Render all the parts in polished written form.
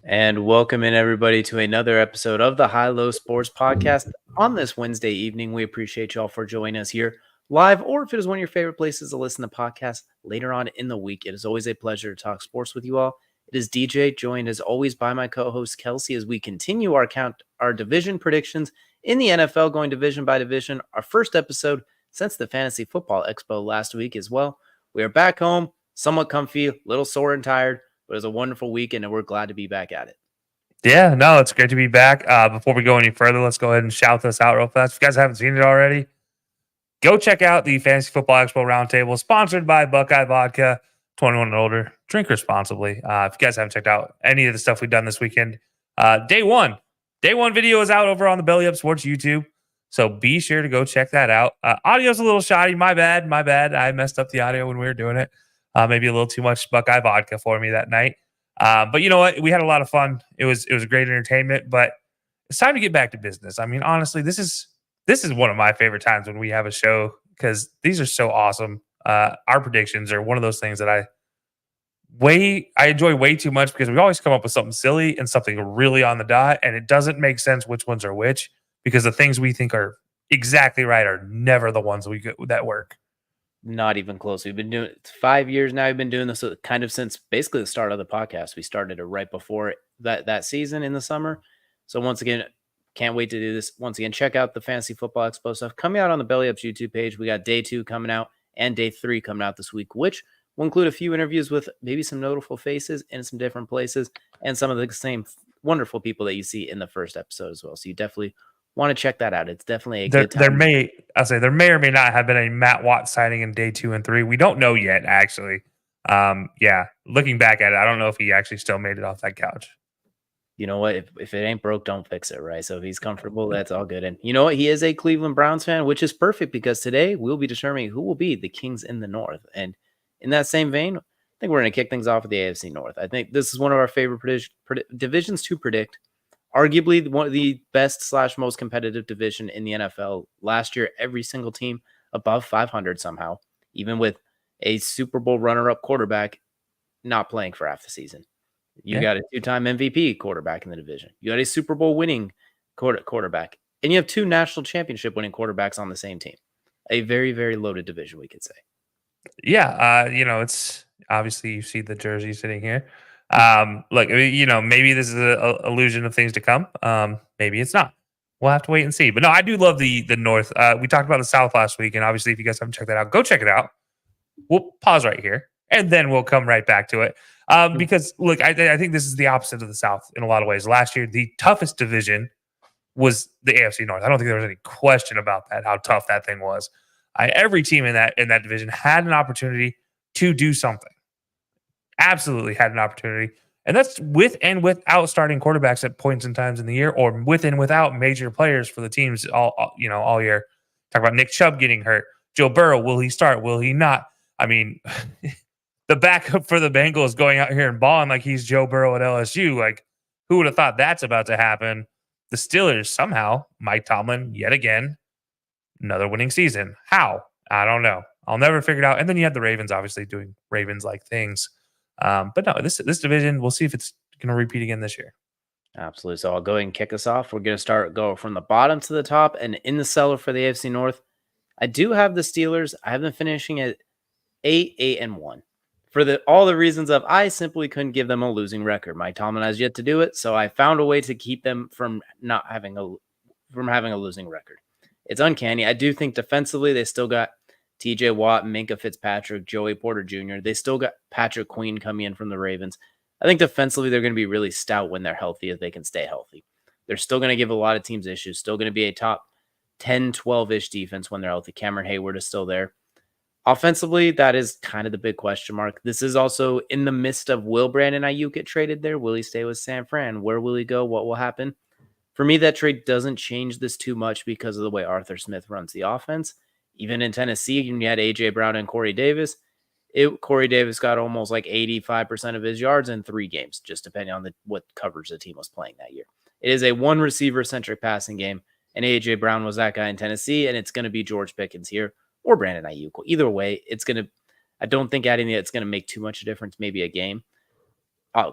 And welcome in everybody to another episode of the High Low Sports Podcast on this Wednesday evening. We appreciate y'all for joining us here live, or if it is one of your favorite places to listen to podcasts later on in the week. It is always a pleasure to talk sports with you all. It is DJ, joined as always by my co-host Kelcey, as we continue our division predictions in the NFL, going division by division. Our first episode since the Fantasy Football Expo last week as well. We are back home, somewhat comfy, a little sore and tired, but it was a wonderful weekend, and we're glad to be back at it. Yeah, no, it's great to be back. Before we go any further, let's go ahead and shout this out real fast. If you guys haven't seen it already, go check out the Fantasy Football Expo Roundtable, sponsored by Buckeye Vodka, 21 and older. Drink responsibly. If you guys haven't checked out any of the stuff we've done this weekend, day one video is out over on the Belly Up Sports YouTube, so be sure to go check that out. Audio's a little shoddy. My bad. I messed up the audio when we were doing it. Maybe a little too much Buckeye Vodka for me that night. But you know what? We had a lot of fun. It was a great entertainment, but it's time to get back to business. I mean, honestly, this is one of my favorite times when we have a show because these are so awesome. Our predictions are one of those things that I enjoy way too much because we always come up with something silly and something really on the dot, and it doesn't make sense which ones are which because the things we think are exactly right are never the ones that work. Not even close. We've been doing it 5 years now. We've been doing this kind of since basically the start of the podcast. We started it right before that season in the summer. So once again, can't wait to do this. Once again, check out the Fantasy Football Expo stuff coming out on the Belly Up's YouTube page. We got day 2 coming out and day 3 coming out this week, which will include a few interviews with maybe some notable faces in some different places and some of the same wonderful people that you see in the first episode as well. So you definitely want to check that out. It's definitely a good time. There may or may not have been a Matt Watt sighting in day 2 and 3. We don't know yet, actually. Yeah, looking back at it, I don't know if he actually still made it off that couch. You know what? If it ain't broke, don't fix it, right? So if he's comfortable, that's all good. And you know what? He is a Cleveland Browns fan, which is perfect because today we'll be determining who will be the Kings in the North. And in that same vein, I think we're going to kick things off with the AFC North. I think this is one of our favorite divisions to predict. Arguably one of the best / most competitive division in the NFL. Last year, every single team above 500 somehow, even with a Super Bowl runner-up quarterback not playing for half the season. You got a 2-time MVP quarterback in the division. You got a Super Bowl winning quarterback. And you have 2 national championship winning quarterbacks on the same team. A very, very loaded division, we could say. Yeah, it's obviously you see the jersey sitting here. Look, maybe this is an illusion of things to come. Maybe it's not. We'll have to wait and see. But no, I do love the North. We talked about the South last week, and obviously, if you guys haven't checked that out, go check it out. We'll pause right here, and then we'll come right back to it. Because look, I think this is the opposite of the South in a lot of ways. Last year, the toughest division was the AFC North. I don't think there was any question about that, how tough that thing was. Every team in that division had an opportunity to do something. Absolutely had an opportunity. And that's with and without starting quarterbacks at points and times in the year, or with and without major players for the teams all year. Talk about Nick Chubb getting hurt. Joe Burrow, will he start? Will he not? I mean, the backup for the Bengals going out here and balling like he's Joe Burrow at LSU. Like, who would have thought that's about to happen? The Steelers, somehow, Mike Tomlin, yet again, another winning season. How? I don't know. I'll never figure it out. And then you have the Ravens, obviously, doing Ravens-like things. But no, this division, we'll see if it's going to repeat again this year. Absolutely. So I'll go ahead and kick us off. We're going to go from the bottom to the top, and in the cellar for the AFC North. I do have the Steelers. I have them finishing at 8-1. For all the reasons of I simply couldn't give them a losing record. Mike Tomlin has yet to do it, so I found a way to keep them from having a losing record. It's uncanny. I do think defensively they still got TJ Watt, Minkah Fitzpatrick, Joey Porter Jr. They still got Patrick Queen coming in from the Ravens. I think defensively they're going to be really stout when they're healthy, if they can stay healthy. They're still going to give a lot of teams issues. Still going to be a top 10, 12-ish defense when they're healthy. Cameron Hayward is still there. Offensively, that is kind of the big question mark. This is also in the midst of, will Brandon Ayuk get traded there? Will he stay with San Fran? Where will he go? What will happen? For me, that trade doesn't change this too much because of the way Arthur Smith runs the offense. Even in Tennessee, when you had A.J. Brown and Corey Davis, Corey Davis got almost like 85% of his yards in 3 games, just depending on what coverage the team was playing that year. It is a one-receiver-centric passing game, and A.J. Brown was that guy in Tennessee, and it's going to be George Pickens here or Brandon Ayuk. Either way, I don't think adding it's going to make too much difference, maybe a game.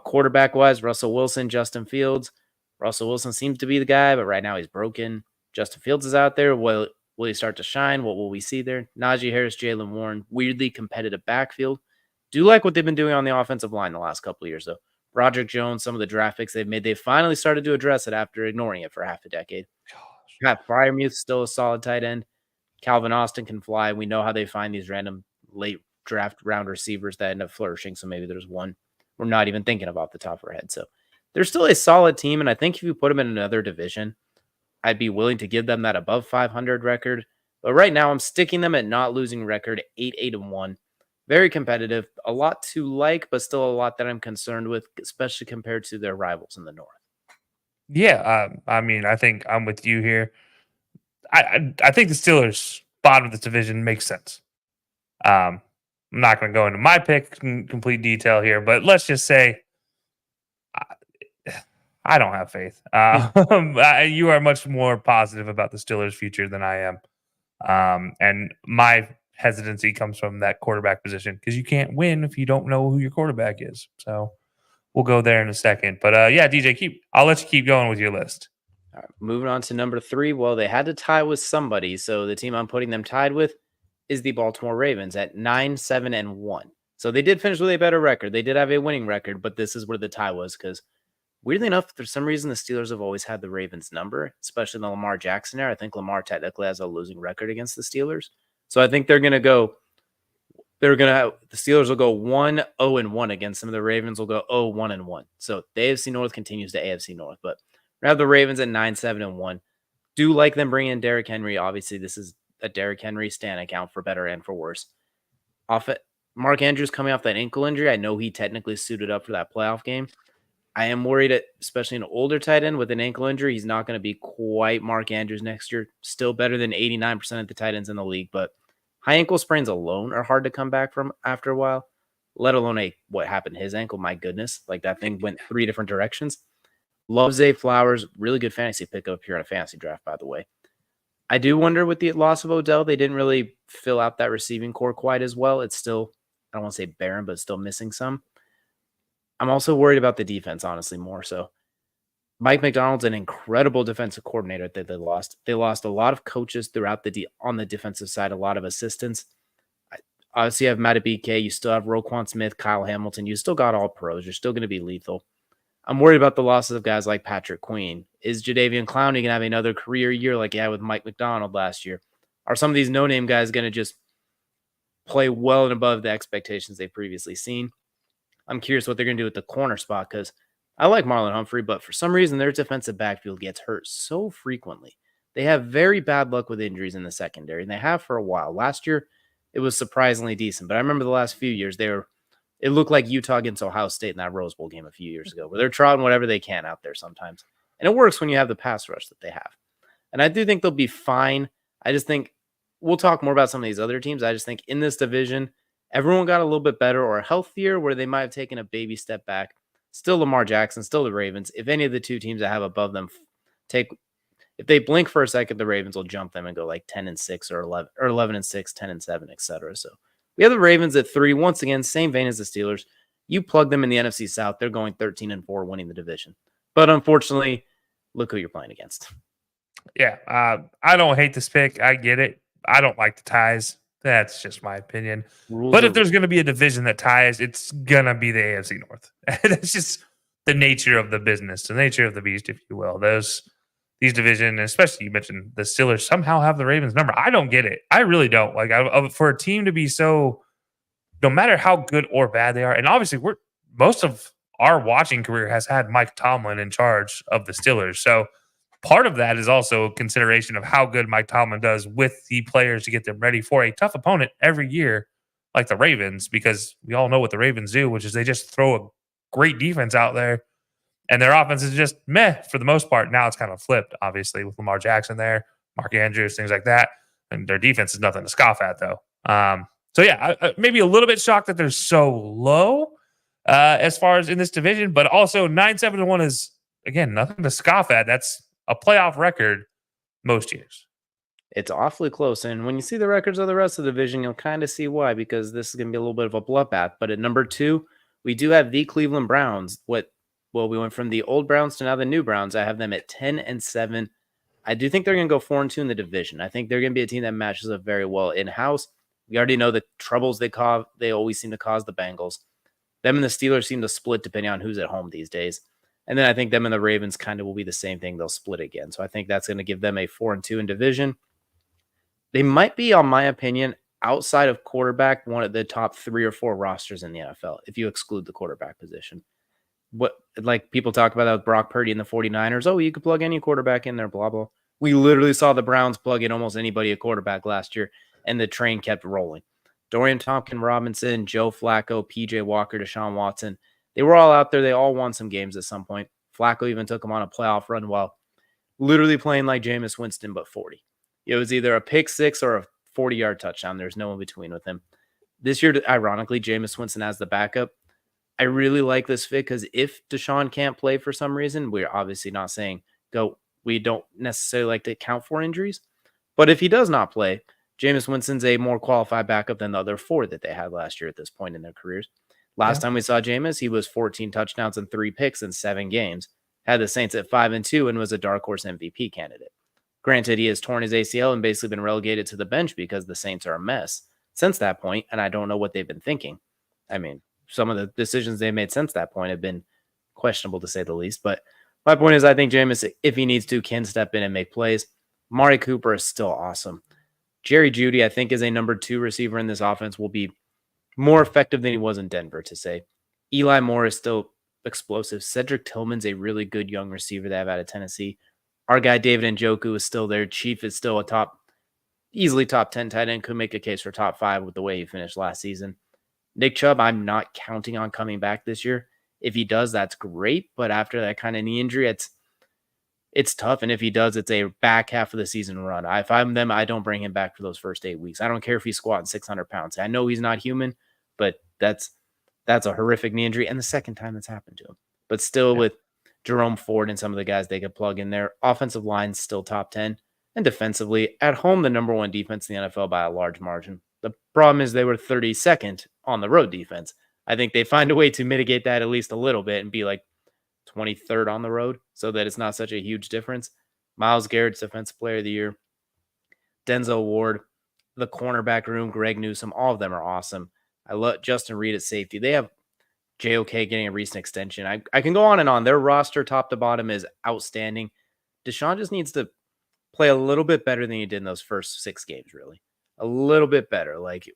Quarterback wise, Russell Wilson, Justin Fields. Russell Wilson seems to be the guy, but right now he's broken. Justin Fields is out there. Will he start to shine? What will we see there? Najee Harris, Jalen Warren, weirdly competitive backfield. Do like what they've been doing on the offensive line the last couple of years, though. Roderick Jones, some of the draft picks they've made, they finally started to address it after ignoring it for half a decade. Pat Fryermuth, still a solid tight end. Calvin Austin can fly. We know how they find these random late draft round receivers that end up flourishing. So maybe there's one we're not even thinking about the top of our head. So they're still a solid team. And I think if you put them in another division, I'd be willing to give them that above 500 record. But right now I'm sticking them at not losing record, 8-1. Very competitive, a lot to like, but still a lot that I'm concerned with, especially compared to their rivals in the North. Yeah, I mean, I think I'm with you here. I think the Steelers bottom of this division makes sense. I'm not going to go into my pick in complete detail here, but let's just say I don't have faith. You are much more positive about the Steelers' future than I am, and my hesitancy comes from that quarterback position because you can't win if you don't know who your quarterback is. So we'll go there in a second. But yeah, DJ, I'll let you keep going with your list. All right, moving on to number 3. Well, they had to tie with somebody, so the team I'm putting them tied with is the Baltimore Ravens at 9-7-1. So they did finish with a better record. They did have a winning record, but this is where the tie was because weirdly enough, for some reason, the Steelers have always had the Ravens number, especially in the Lamar Jackson era. I think Lamar technically has a losing record against the Steelers. So I think the Steelers will go 1-0-1 against them. The Ravens will go 0-1-1. So the AFC North continues to AFC North, but we have the Ravens at 9-7-1. Do like them bringing in Derrick Henry. Obviously, this is a Derrick Henry stan account for better and for worse. Mark Andrews coming off that ankle injury. I know he technically suited up for that playoff game. I am worried, especially an older tight end with an ankle injury, he's not going to be quite Mark Andrews next year. Still better than 89% of the tight ends in the league, but high ankle sprains alone are hard to come back from after a while, let alone what happened to his ankle. My goodness, like that thing went 3 different directions. Love Zay Flowers, really good fantasy pickup here in a fantasy draft, by the way. I do wonder with the loss of Odell, they didn't really fill out that receiving core quite as well. It's still, I don't want to say barren, but it's still missing some. I'm also worried about the defense, honestly, more so. Mike McDonald's an incredible defensive coordinator that they lost. They lost a lot of coaches throughout on the defensive side, a lot of assistants. Obviously, you have Madubuike. You still have Roquan Smith, Kyle Hamilton. You still got all pros. You're still going to be lethal. I'm worried about the losses of guys like Patrick Queen. Is Jadeveon Clowney going to have another career year like he had with Mike McDonald last year? Are some of these no-name guys going to just play well and above the expectations they've previously seen? I'm curious what they're going to do with the corner spot because I like Marlon Humphrey, but for some reason their defensive backfield gets hurt so frequently. They have very bad luck with injuries in the secondary, and they have for a while. Last year, it was surprisingly decent, but I remember the last few years, it looked like Utah against Ohio State in that Rose Bowl game a few years ago, where they're trotting whatever they can out there sometimes. And it works when you have the pass rush that they have. And I do think they'll be fine. I just think we'll talk more about some of these other teams. I just think in this division, everyone got a little bit better or healthier where they might have taken a baby step back. Still Lamar Jackson, still the Ravens. If any of the two teams that have above them if they blink for a second, the Ravens will jump them and go like 10-6 or 11-6, 10-7, etc. So we have the Ravens at 3. Once again, same vein as the Steelers. You plug them in the NFC South, they're going 13-4, winning the division. But unfortunately, look who you're playing against. Yeah, I don't hate this pick. I get it. I don't like the ties. That's just my opinion. But if there's going to be a division that ties, it's going to be the AFC North. That's just the nature of the business, the nature of the beast, if you will. These divisions, especially you mentioned the Steelers, somehow have the Ravens number. I don't get it. I really don't. Like for a team to be so, no matter how good or bad they are, and obviously most of our watching career has had Mike Tomlin in charge of the Steelers. So part of that is also a consideration of how good Mike Tomlin does with the players to get them ready for a tough opponent every year, like the Ravens, because we all know what the Ravens do, which is they just throw a great defense out there, and their offense is just meh for the most part. Now it's kind of flipped, obviously, with Lamar Jackson there, Mark Andrews, things like that, and their defense is nothing to scoff at, though. So yeah, maybe a little bit shocked that they're so low as far as in this division, but also 9-7-1 is, again, nothing to scoff at. That's a playoff record most years. It's awfully close. And when you see the records of the rest of the division, you'll kind of see why, because this is going to be a little bit of a bloodbath. But at number 2, we do have the Cleveland Browns. We went from the old Browns to now the new Browns. I have them at 10-7. I do think they're going to go 4-2 in the division. I think they're going to be a team that matches up very well in-house. We already know the troubles they always seem to cause the Bengals. Them and the Steelers seem to split depending on who's at home these days. And then I think them and the Ravens kind of will be the same thing. They'll split again. So I think that's going to give them a 4-2 in division. They might be, on my opinion, outside of quarterback, one of the top 3 or 4 rosters in the NFL, if you exclude the quarterback position. What, like people talk about that with Brock Purdy and the 49ers. Oh, you could plug any quarterback in there, blah, blah. We literally saw the Browns plug in almost anybody at quarterback last year, and the train kept rolling. Dorian Thompkins-Robinson, Joe Flacco, PJ Walker, Deshaun Watson, they were all out there. They all won some games at some point. Flacco even took them on a playoff run while literally playing like Jameis Winston, but 40. It was either a pick six or a 40-yard touchdown. There's no in between with him. This year, ironically, Jameis Winston as the backup. I really like this fit because if Deshaun can't play for some reason, we're obviously not saying go. We don't necessarily like to count for injuries. But if he does not play, Jameis Winston's a more qualified backup than the other 4 that they had last year at this point in their careers. Last time we saw Jameis, he was 14 touchdowns and 3 picks in 7 games. Had the Saints at 5-2 and was a dark horse MVP candidate. Granted, he has torn his ACL and basically been relegated to the bench because the Saints are a mess since that point, and I don't know what they've been thinking. I mean, some of the decisions they made since that point have been questionable to say the least. But my point is I think Jameis, if he needs to, can step in and make plays. Amari Cooper is still awesome. Jerry Jeudy, I think, is a number 2 receiver in this offense, will be more effective than he was in Denver, to say. Eli Moore is still explosive. Cedric Tillman's a really good young receiver they have out of Tennessee. Our guy David Njoku is still there. Chief is still easily top 10 tight end. Could make a case for top 5 with the way he finished last season. Nick Chubb, I'm not counting on coming back this year. If he does, that's great. But after that kind of knee injury, it's tough. And if he does, it's a back half of the season run. If I'm them, I don't bring him back for those first 8 weeks. I don't care if he's squatting 600 pounds. I know he's not human, but that's a horrific knee injury. And the second time that's happened to him. But still with Jerome Ford and some of the guys they could plug in there, offensive line still top 10. And defensively, at home, the number 1 defense in the NFL by a large margin. The problem is they were 32nd on the road defense. I think they find a way to mitigate that at least a little bit and be like 23rd on the road so that it's not such a huge difference. Myles Garrett's Defensive Player of the Year. Denzel Ward, the cornerback room, Greg Newsome, all of them are awesome. I love Justin Reed at safety. They have JOK getting a recent extension. I can go on and on. Their roster top to bottom is outstanding. Deshaun just needs to play a little bit better than he did in those first 6 games, really. A little bit better. Like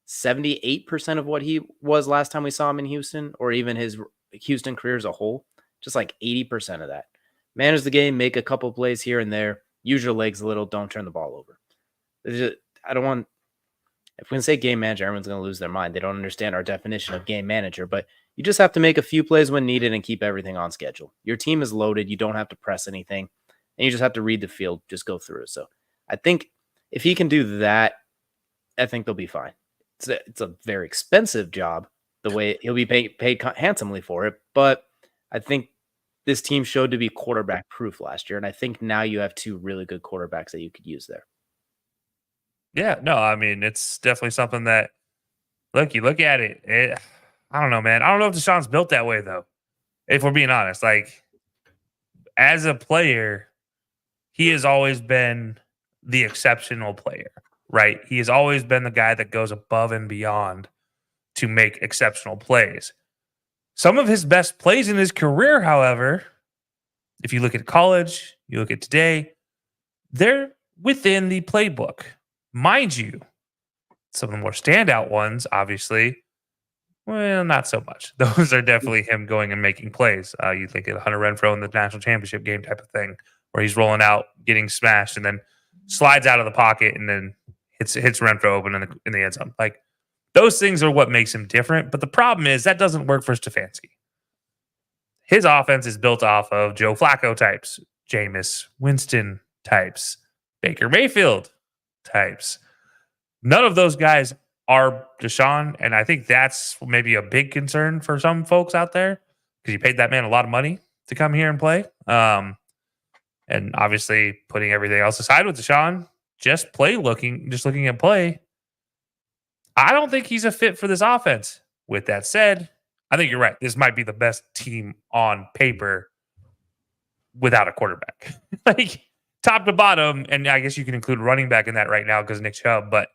78% of what he was last time we saw him in Houston, or even his Houston career as a whole. Just like 80% of that. Manage the game, make a couple plays here and there. Use your legs a little. Don't turn the ball over. I don't want... If we can say game manager, everyone's going to lose their mind. They don't understand our definition of game manager, but you just have to make a few plays when needed and keep everything on schedule. Your team is loaded. You don't have to press anything, and you just have to read the field, just go through it. So I think if he can do that, I think they'll be fine. It's a very expensive job, the way he'll be paid handsomely for it, but I think this team showed to be quarterback proof last year, and I think now you have 2 really good quarterbacks that you could use there. Yeah, no, I mean, it's definitely something that, look, you look at it, I don't know, man. I don't know if Deshaun's built that way, though, if we're being honest. Like, as a player, he has always been the exceptional player, right? He has always been the guy that goes above and beyond to make exceptional plays. Some of his best plays in his career, however, if you look at college, you look at today, they're within the playbook. Mind you, some of the more standout ones, obviously, well, not so much. Those are definitely him going and making plays. You think of Hunter Renfrow in the national championship game type of thing, where he's rolling out, getting smashed, and then slides out of the pocket and then hits Renfrow open in the end zone. Like, those things are what makes him different. But the problem is that doesn't work for Stefanski. His offense is built off of Joe Flacco types, Jameis Winston types, Baker Mayfield types. None of those guys are Deshaun, and I think that's maybe a big concern for some folks out there because you paid that man a lot of money to come here and play. And obviously, putting everything else aside with Deshaun, just looking at play, I don't think he's a fit for this offense. With that said, I think you're right. This might be the best team on paper without a quarterback. Like top to bottom, and I guess you can include running back in that right now because Nick Chubb, but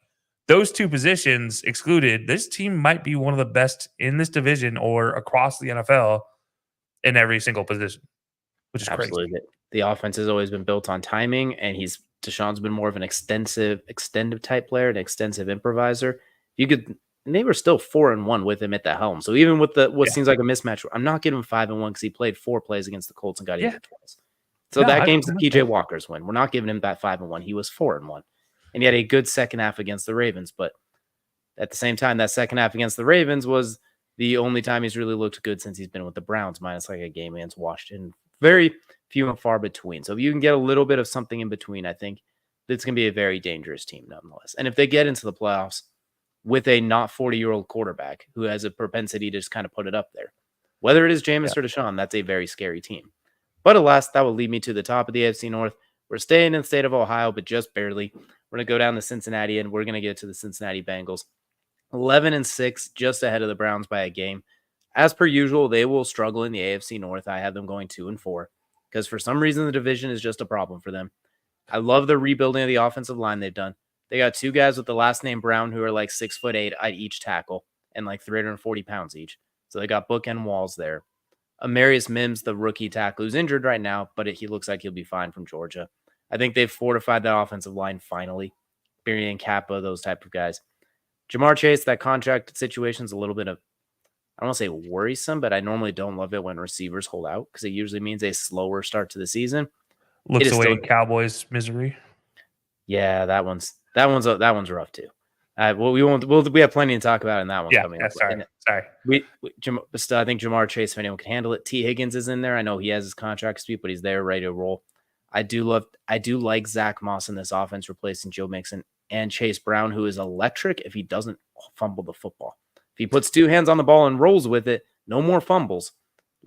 those two positions excluded, this team might be one of the best in this division or across the NFL in every single position, which is crazy. Absolutely. The offense has always been built on timing, and Deshaun's been more of an extensive type player, an extensive improviser. And they were still 4-1 with him at the helm. So even with what seems like a mismatch, I'm not giving him 5-1 because he played 4 plays against the Colts and got injured twice. So that game's the PJ Walker's win. We're not giving him that 5-1. He was 4-1, and he had a good second half against the Ravens. But at the same time, that second half against the Ravens was the only time he's really looked good since he's been with the Browns, minus like a game against Washington. Very few and far between. So if you can get a little bit of something in between, I think it's going to be a very dangerous team nonetheless. And if they get into the playoffs with a not 40-year-old quarterback who has a propensity to just kind of put it up there, whether it is Jameis or Deshaun, that's a very scary team. But alas, that will lead me to the top of the AFC North. We're staying in the state of Ohio, but just barely. We're going to go down to Cincinnati, and we're going to get to the Cincinnati Bengals. 11-6, just ahead of the Browns by a game. As per usual, they will struggle in the AFC North. I have them going 2-4 because for some reason the division is just a problem for them. I love the rebuilding of the offensive line they've done. They got 2 guys with the last name Brown who are like 6'8" at each tackle and like 340 pounds each. So they got bookend walls there. Amarius Mims, the rookie tackle, who's injured right now, but he looks like he'll be fine from Georgia. I think they've fortified that offensive line finally. Beery and Kappa, those type of guys. Jamar Chase, that contract situation is a little bit of, I don't want to say worrisome, but I normally don't love it when receivers hold out because it usually means a slower start to the season. Looks away in Cowboys' misery. Yeah, that one's rough too. We have plenty to talk about in that one coming up. Sorry. But still, I think Jamar Chase, if anyone can handle it. T. Higgins is in there. I know he has his contract dispute, but he's there ready to roll. I do like Zach Moss in this offense replacing Joe Mixon and Chase Brown, who is electric if he doesn't fumble the football. If he puts 2 hands on the ball and rolls with it, no more fumbles.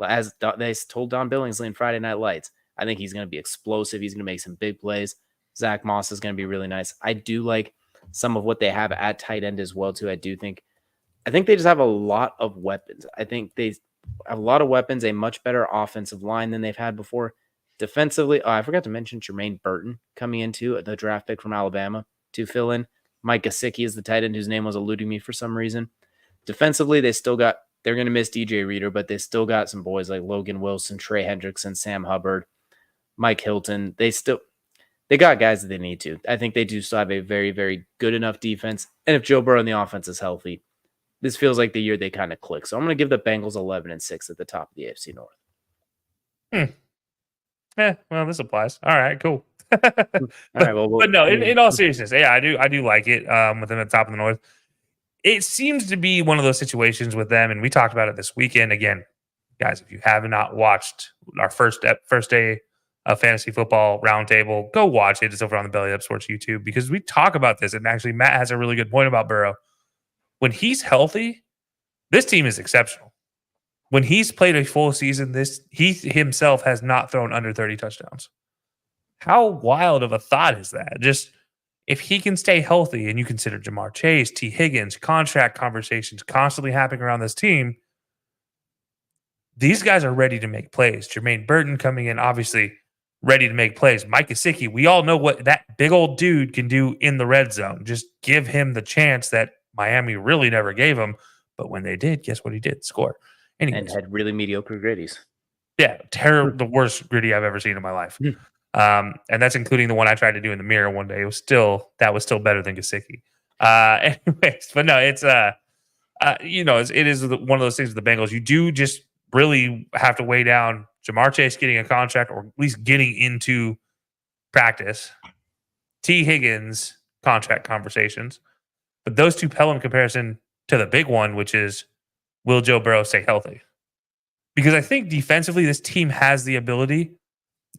As they told Don Billingsley in Friday Night Lights, I think he's going to be explosive. He's going to make some big plays. Zach Moss is going to be really nice. I do like some of what they have at tight end as well, too. I think they just have a lot of weapons. I think they have a lot of weapons, a much better offensive line than they've had before. Defensively, I forgot to mention Jermaine Burton coming into the draft pick from Alabama to fill in. Mike Gesicki is the tight end whose name was eluding me for some reason. Defensively, they're going to miss DJ Reader, but they still got some boys like Logan Wilson, Trey Hendrickson, Sam Hubbard, Mike Hilton. They got guys that they need to. I think they do still have a very, very good enough defense. And if Joe Burrow in the offense is healthy, this feels like the year they kind of click. So I'm going to give the Bengals 11-6 at the top of the AFC North. Well, this applies. All right, cool. All right, but no, in all seriousness, yeah, I do like it with them at the top of the North. It seems to be one of those situations with them, and we talked about it this weekend. Again, guys, if you have not watched our first day of fantasy football roundtable, go watch it. It's over on the Belly Up Sports YouTube because we talk about this, and actually Matt has a really good point about Burrow. When he's healthy, this team is exceptional. When he's played a full season, he himself has not thrown under 30 touchdowns. How wild of a thought is that? Just if he can stay healthy and you consider Jamar Chase, T. Higgins, contract conversations constantly happening around this team, these guys are ready to make plays. Jermaine Burton coming in, obviously ready to make plays. Mike Gesicki, we all know what that big old dude can do in the red zone. Just give him the chance that Miami really never gave him. But when they did, guess what he did? Score. Anyways. And had really mediocre gritties. Yeah, terrible, the worst gritty I've ever seen in my life. And that's including the one I tried to do in the mirror one day. That was still better than Gesicki. Anyways, but no, it's it is one of those things with the Bengals. You do just really have to weigh down Jamar Chase getting a contract or at least getting into practice. T. Higgins contract conversations, but those two pale in comparison to the big one, which is will Joe Burrow stay healthy? Because I think defensively, this team has the ability.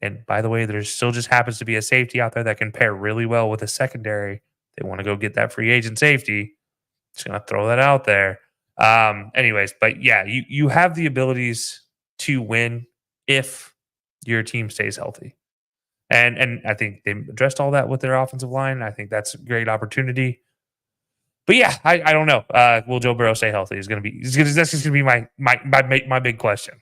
And by the way, there still just happens to be a safety out there that can pair really well with a secondary. They want to go get that free agent safety. Just going to throw that out there. Anyways, but yeah, you have the abilities to win if your team stays healthy. And I think they addressed all that with their offensive line. I think that's a great opportunity. But yeah, I don't know. Will Joe Burrow stay healthy? That's just gonna be my big question.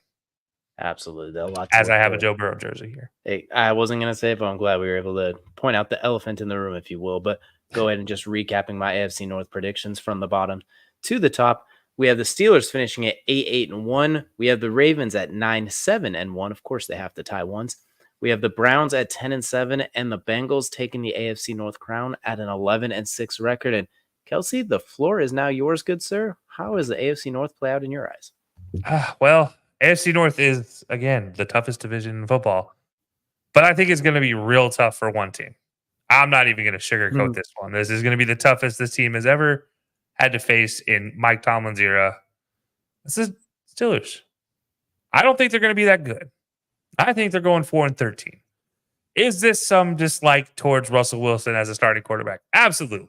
Absolutely. A lot to As look I have a forward. Joe Burrow jersey here. Hey, I wasn't going to say it, but I'm glad we were able to point out the elephant in the room, if you will. But go ahead and just recapping my AFC North predictions from the bottom to the top. We have the Steelers finishing at 8-8-1. We have the Ravens at 9-7-1. Of course, they have to tie ones. We have the Browns at 10-7, and the Bengals taking the AFC North crown at an 11-6 record. And Kelcey, the floor is now yours, good sir. How does the AFC North play out in your eyes? Well, AFC North is, again, the toughest division in football. But I think it's going to be real tough for one team. I'm not even going to sugarcoat this one. This is going to be the toughest this team has ever had to face in Mike Tomlin's era. This is Steelers. I don't think they're going to be that good. I think they're going 4-13. Is this some dislike towards Russell Wilson as a starting quarterback? Absolutely.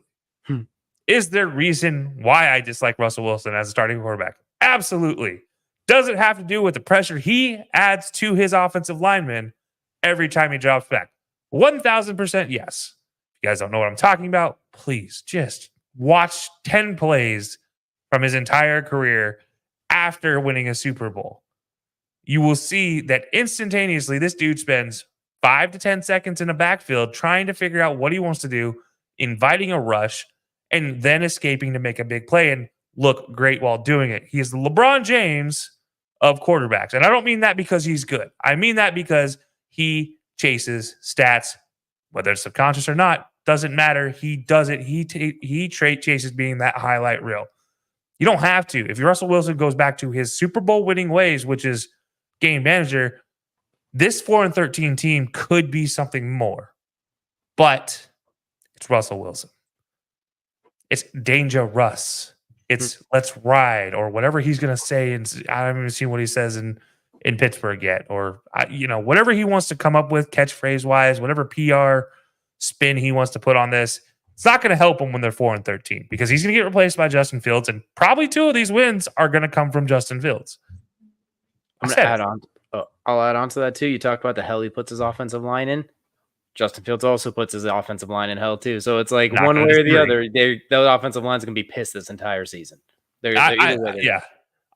Is there reason why I dislike Russell Wilson as a starting quarterback? Absolutely. Does it have to do with the pressure he adds to his offensive linemen every time he drops back? 1,000% yes. If you guys don't know what I'm talking about, please just watch 10 plays from his entire career after winning a Super Bowl. You will see that instantaneously this dude spends 5 to 10 seconds in a backfield trying to figure out what he wants to do, inviting a rush, and then escaping to make a big play and look great while doing it. He is the LeBron James of quarterbacks. And I don't mean that because he's good. I mean that because he chases stats, whether it's subconscious or not, doesn't matter. He does it. He chases being that highlight reel. You don't have to. If Russell Wilson goes back to his Super Bowl winning ways, which is game manager, this 4-13 team could be something more. But it's Russell Wilson. It's dangerous. It's let's ride or whatever he's going to say. And I haven't even seen what he says in Pittsburgh yet, or whatever he wants to come up with catchphrase wise, whatever PR spin he wants to put on this. It's not going to help him when they're 4-13 because he's going to get replaced by Justin Fields, and probably 2 of these wins are going to come from Justin Fields. I'm going to add on. I'll add on to that too. You talked about the hell he puts his offensive line in. Justin Fields also puts his offensive line in hell too. So it's like one way or the other, the offensive line's going to be pissed this entire season. Yeah.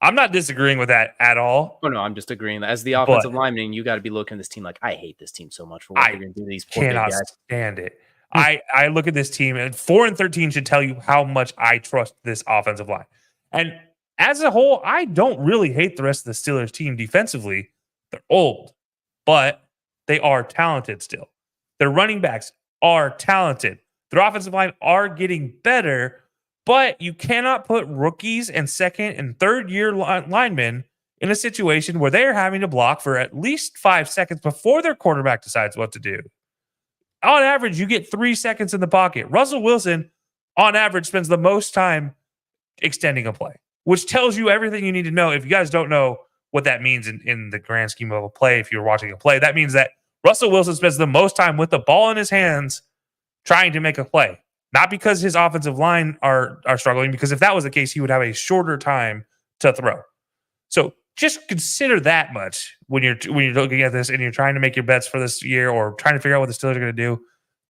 I'm not disagreeing with that at all. Oh, no, I'm just agreeing that as the offensive lineman, you got to be looking at this team like, I hate this team so much for what they're going to do to these poor big guys. Stand it. I look at this team, and 4-13 should tell you how much I trust this offensive line. And as a whole, I don't really hate the rest of the Steelers team defensively. They're old, but they are talented still. Their running backs are talented. Their offensive line are getting better, but you cannot put rookies and second and third year linemen in a situation where they're having to block for at least 5 seconds before their quarterback decides what to do. On average, you get 3 seconds in the pocket. Russell Wilson, on average, spends the most time extending a play, which tells you everything you need to know. If you guys don't know what that means in the grand scheme of a play, if you're watching a play, that means that Russell Wilson spends the most time with the ball in his hands trying to make a play. Not because his offensive line are struggling, because if that was the case, he would have a shorter time to throw. So just consider that much when you're looking at this and you're trying to make your bets for this year or trying to figure out what the Steelers are going to do.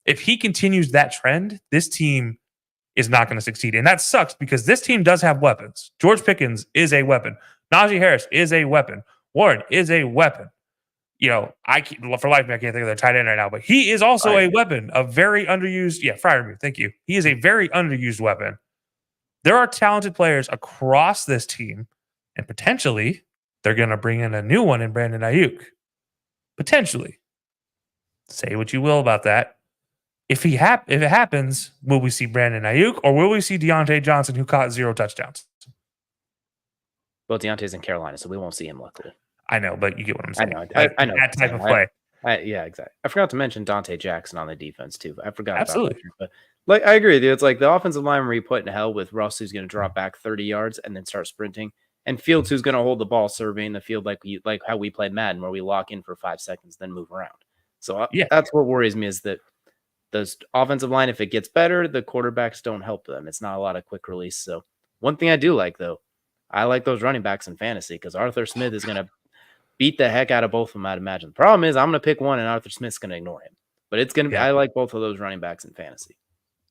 If he continues that trend, this team is not going to succeed. And that sucks because this team does have weapons. George Pickens is a weapon. Najee Harris is a weapon. Warren is a weapon. For life, I can't think of their tight end right now, but he is also a weapon, a very underused. Yeah, Freiermuth, thank you. He is a very underused weapon. There are talented players across this team, and potentially they're going to bring in a new one in Brandon Ayuk. Potentially. Say what you will about that. If it happens, will we see Brandon Ayuk or will we see Deontay Johnson, who caught 0 touchdowns? Well, Deontay's in Carolina, so we won't see him, luckily. I know, but you get what I'm saying. I know that type of play. Yeah, exactly. I forgot to mention Dante Jackson on the defense too. I forgot Absolutely. about that. But I agree with you. It's like the offensive line where you put in hell with Russ, who's going to drop back 30 yards and then start sprinting, and Fields, who's going to hold the ball, surveying the field like how we played Madden, where we lock in for 5 seconds, then move around. So that's what worries me is that the offensive line, if it gets better, the quarterbacks don't help them. It's not a lot of quick release. So one thing I do like, though, I like those running backs in fantasy because Arthur Smith is going to beat the heck out of both of them, I'd imagine. The problem is I'm going to pick one and Arthur Smith's going to ignore him. But it's going to be, I like both of those running backs in fantasy.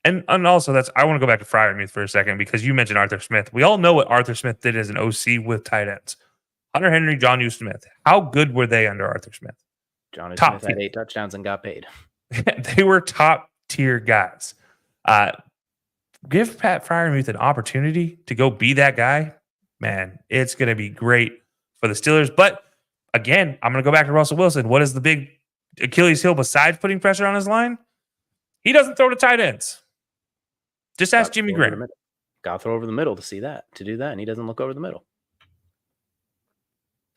And also I want to go back to Freiermuth for a second because you mentioned Arthur Smith. We all know what Arthur Smith did as an OC with tight ends. Hunter Henry, John Smith. How good were they under Arthur Smith? John Top Smith had tier. 8 touchdowns and got paid. They were top tier guys. Give Pat Freiermuth an opportunity to go be that guy. Man, it's going to be great for the Steelers. But again, I'm going to go back to Russell Wilson. What is the big Achilles heel besides putting pressure on his line? He doesn't throw to tight ends. Just ask Jimmy Graham. Got to throw over the middle to do that, and he doesn't look over the middle.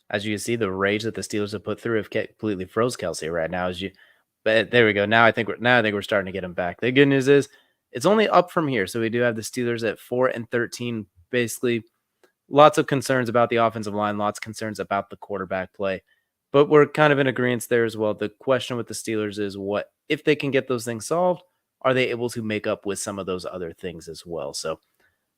As you can see, the rage that the Steelers have put through have completely froze Kelcey right now. But there we go. Now I think we're starting to get him back. The good news is it's only up from here. So we do have the Steelers at 4-13. Basically, lots of concerns about the offensive line, lots of concerns about the quarterback play. But we're kind of in agreement there as well. The question with the Steelers is what if they can get those things solved, are they able to make up with some of those other things as well? So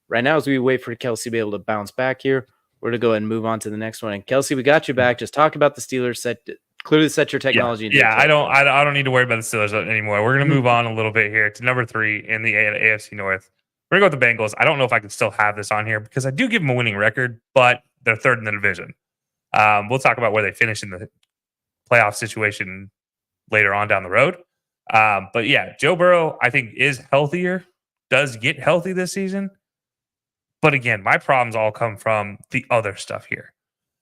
right now, as we wait for Kelcey to be able to bounce back here, we're going to go ahead and move on to the next one. And Kelcey, we got you back. Just talk about the Steelers. Clearly set your technology. Yeah, I don't need to worry about the Steelers anymore. We're going to move on a little bit here to number 3 in the AFC North. We're going to go with the Bengals. I don't know if I can still have this on here because I do give them a winning record, but they're 3rd in the division. We'll talk about where they finish in the playoff situation later on down the road. But yeah, Joe Burrow, I think, is healthier, does get healthy this season. But again, my problems all come from the other stuff here.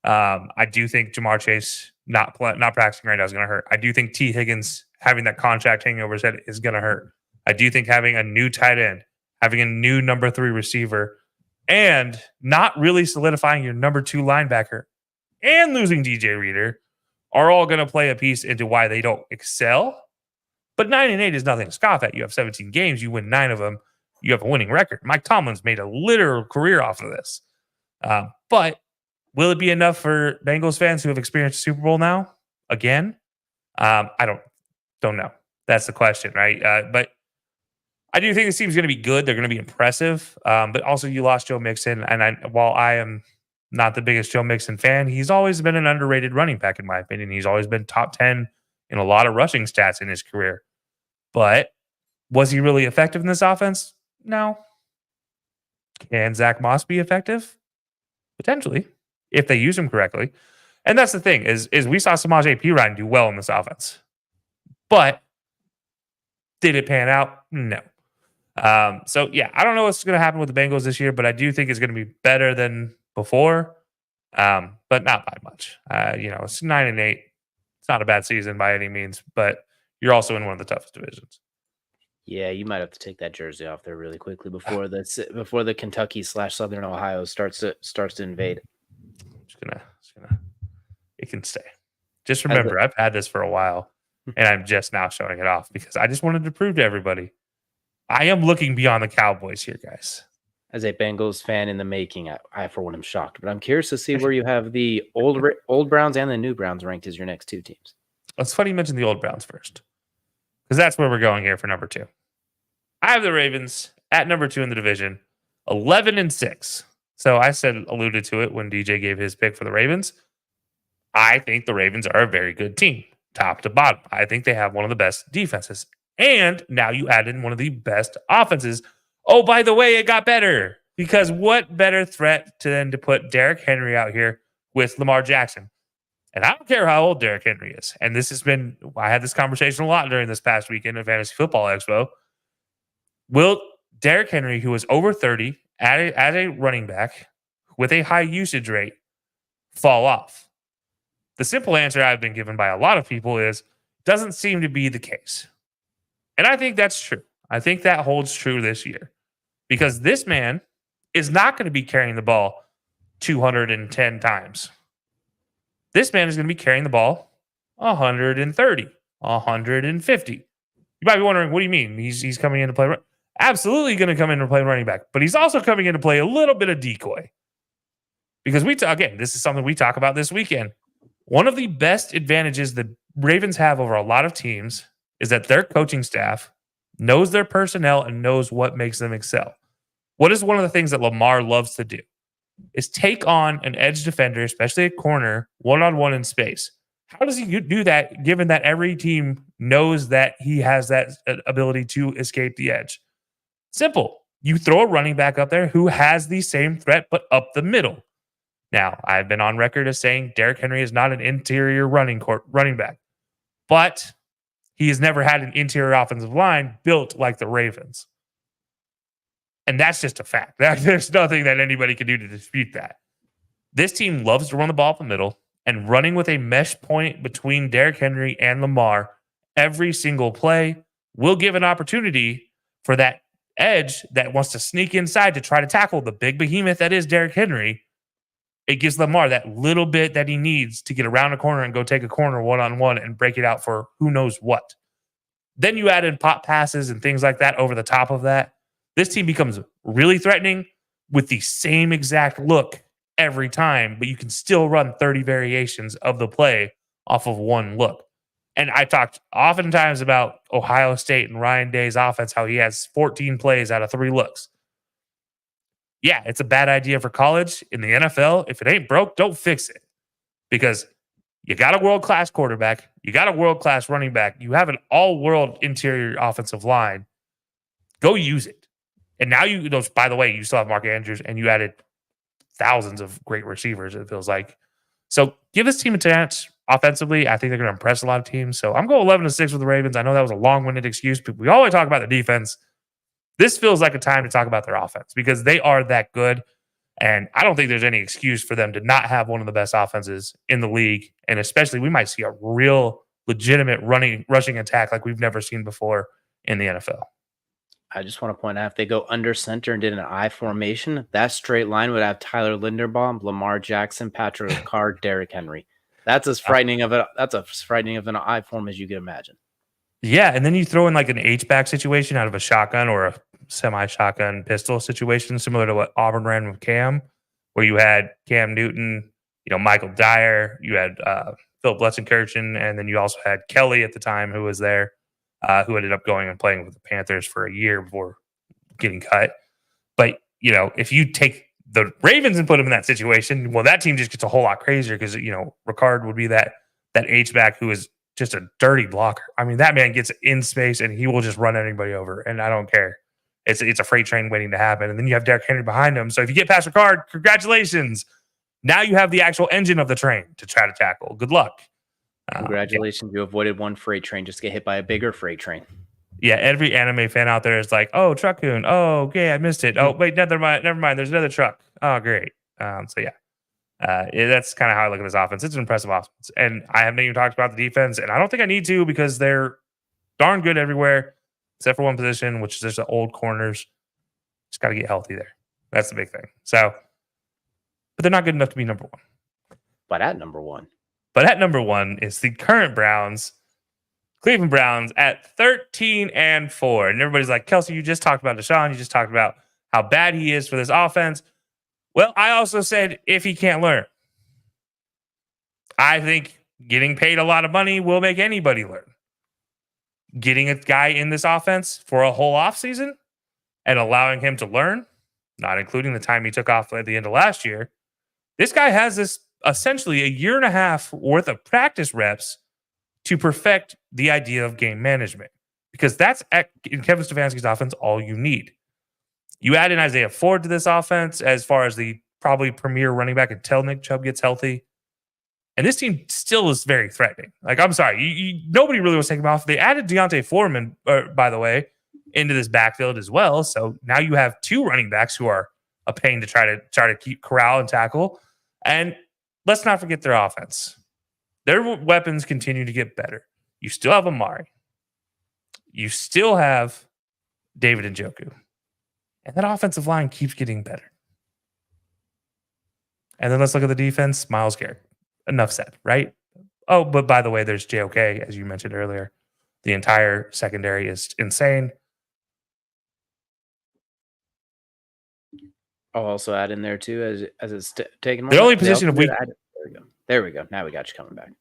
I do think Jamar Chase not practicing right now is going to hurt. I do think T. Higgins having that contract hanging over his head is going to hurt. I do think having a new tight end, having a new number 3 receiver, and not really solidifying your number 2 linebacker and losing DJ Reader are all going to play a piece into why they don't excel. But 9-8 is nothing to scoff at. You have 17 games. You win 9 of them. You have a winning record. Mike Tomlin's made a literal career off of this. But will it be enough for Bengals fans who have experienced Super Bowl now? Again? I don't know. That's the question, right? But I do think this team's going to be good. They're going to be impressive. But also you lost Joe Mixon. And while I am not the biggest Joe Mixon fan, he's always been an underrated running back, in my opinion. He's always been top 10 in a lot of rushing stats in his career. But was he really effective in this offense? No. Can Zach Moss be effective? Potentially, if they use him correctly. And that's the thing, is we saw Samaje Perine do well in this offense. But did it pan out? No. So, yeah, I don't know what's going to happen with the Bengals this year, but I do think it's going to be better than before, but not by much. It's 9-8. It's not a bad season by any means, but you're also in one of the toughest divisions. Yeah, you might have to take that jersey off there really quickly before the Kentucky/Southern Ohio starts to invade. Just gonna it can stay. Just remember, I've had this for a while, and I'm just now showing it off because I just wanted to prove to everybody I am looking beyond the Cowboys here, guys. As a Bengals fan in the making, I for one am shocked, but I'm curious to see where you have the old Browns and the new Browns ranked as your next 2 teams. It's funny you mentioned the old Browns first, because that's where we're going here for number 2. I have the Ravens at number 2 in the division, 11-6. So I alluded to it when DJ gave his pick for the Ravens. I think the Ravens are a very good team, top to bottom. I think they have one of the best defenses. And now you add in one of the best offenses. Oh, by the way, it got better, because what better threat to put Derrick Henry out here with Lamar Jackson? And I don't care how old Derrick Henry is. And I had this conversation a lot during this past weekend at Fantasy Football Expo. Will Derrick Henry, who is over 30 as a running back with a high usage rate, fall off? The simple answer I've been given by a lot of people is doesn't seem to be the case. And I think that's true. I think that holds true this year, because this man is not going to be carrying the ball 210 times. This man is going to be carrying the ball 130, 150. You might be wondering, what do you mean? He's coming in to play? Absolutely going to come in and play running back, but he's also coming in to play a little bit of decoy. Because this is something we talk about this weekend. One of the best advantages the Ravens have over a lot of teams is that their coaching staff knows their personnel and knows what makes them excel. What is one of the things that Lamar loves to do is take on an edge defender, especially a corner, one-on-one in space. How does he do that, given that every team knows that he has that ability to escape the edge? Simple. You throw a running back up there who has the same threat, but up the middle. Now, I've been on record as saying Derrick Henry is not an interior running back, but he has never had an interior offensive line built like the Ravens. And that's just a fact. There's nothing that anybody can do to dispute that. This team loves to run the ball up the middle, and running with a mesh point between Derrick Henry and Lamar every single play will give an opportunity for that edge that wants to sneak inside to try to tackle the big behemoth that is Derrick Henry. It gives Lamar that little bit that he needs to get around a corner and go take a corner one-on-one and break it out for who knows what. Then you add in pop passes and things like that over the top of that. This team becomes really threatening with the same exact look every time, but you can still run 30 variations of the play off of one look. And I talked oftentimes about Ohio State and Ryan Day's offense, how he has 14 plays out of 3 looks. Yeah, it's a bad idea for college. In the NFL, if it ain't broke, don't fix it. Because you got a world-class quarterback, you got a world-class running back, you have an all-world interior offensive line. Go use it. And now by the way, you still have Mark Andrews, and you added thousands of great receivers, it feels like. So give this team a chance offensively. I think they're going to impress a lot of teams. So I'm going 11-6 with the Ravens. I know that was a long-winded excuse, but we always talk about the defense. This feels like a time to talk about their offense because they are that good. And I don't think there's any excuse for them to not have one of the best offenses in the league. And especially, we might see a real legitimate rushing attack like we've never seen before in the NFL. I just want to point out, if they go under center and did an I formation, that straight line would have Tyler Linderbaum, Lamar Jackson, Patrick Ricard, Derrick Henry. That's as frightening of an I form as you can imagine. Yeah, and then you throw in like an H-back situation out of a shotgun or a semi-shotgun pistol situation, similar to what Auburn ran with Cam, where you had Cam Newton, Michael Dyer, you had Philip Bletzenkirchen, and then you also had Kelly at the time who was there, who ended up going and playing with the Panthers for a year before getting cut. But, if you take the Ravens and put them in that situation, well, that team just gets a whole lot crazier because, Ricard would be that H-back who is just a dirty blocker. I mean, that man gets in space and he will just run anybody over, and I don't care. It's a freight train waiting to happen. And then you have Derrick Henry behind him. So if you get past Ricard, congratulations. Now you have the actual engine of the train to try to tackle. Good luck. Congratulations. You avoided one freight train just to get hit by a bigger freight train. Yeah, every anime fan out there is like, oh, Truckcoon. Oh, okay, I missed it. Oh, wait, never mind. There's another truck. Oh, great. That's kind of how I look at this offense. It's an impressive offense. And I haven't even talked about the defense, and I don't think I need to because they're darn good everywhere, except for one position, which is just the old corners. Just got to get healthy there. That's the big thing. So, but they're not good enough to be number one. But at number one is the current Cleveland Browns at 13-4. And everybody's like, Kelcey, you just talked about Deshaun. You just talked about how bad he is for this offense. Well, I also said if he can't learn. I think getting paid a lot of money will make anybody learn. Getting a guy in this offense for a whole offseason and allowing him to learn, not including the time he took off at the end of last year, this guy has this essentially a year and a half worth of practice reps to perfect the idea of game management, because that's in Kevin Stefanski's offense all you need. You add in Isaiah Ford to this offense as far as the probably premier running back until Nick Chubb gets healthy. And this team still is very threatening. Like, I'm sorry, nobody really was taking him off. They added Deontay Foreman, by the way, into this backfield as well. So now you have 2 running backs who are a pain to try to keep corral and tackle. And let's not forget their offense. Their weapons continue to get better. You still have Amari. You still have David Njoku. And that offensive line keeps getting better. And then let's look at the defense. Myles Garrett. Enough said, right? Oh, but by the way, there's JOK, as you mentioned earlier. The entire secondary is insane. I'll also add in there too, as it's taken. The only position of weak. There we go. Now we got you coming back.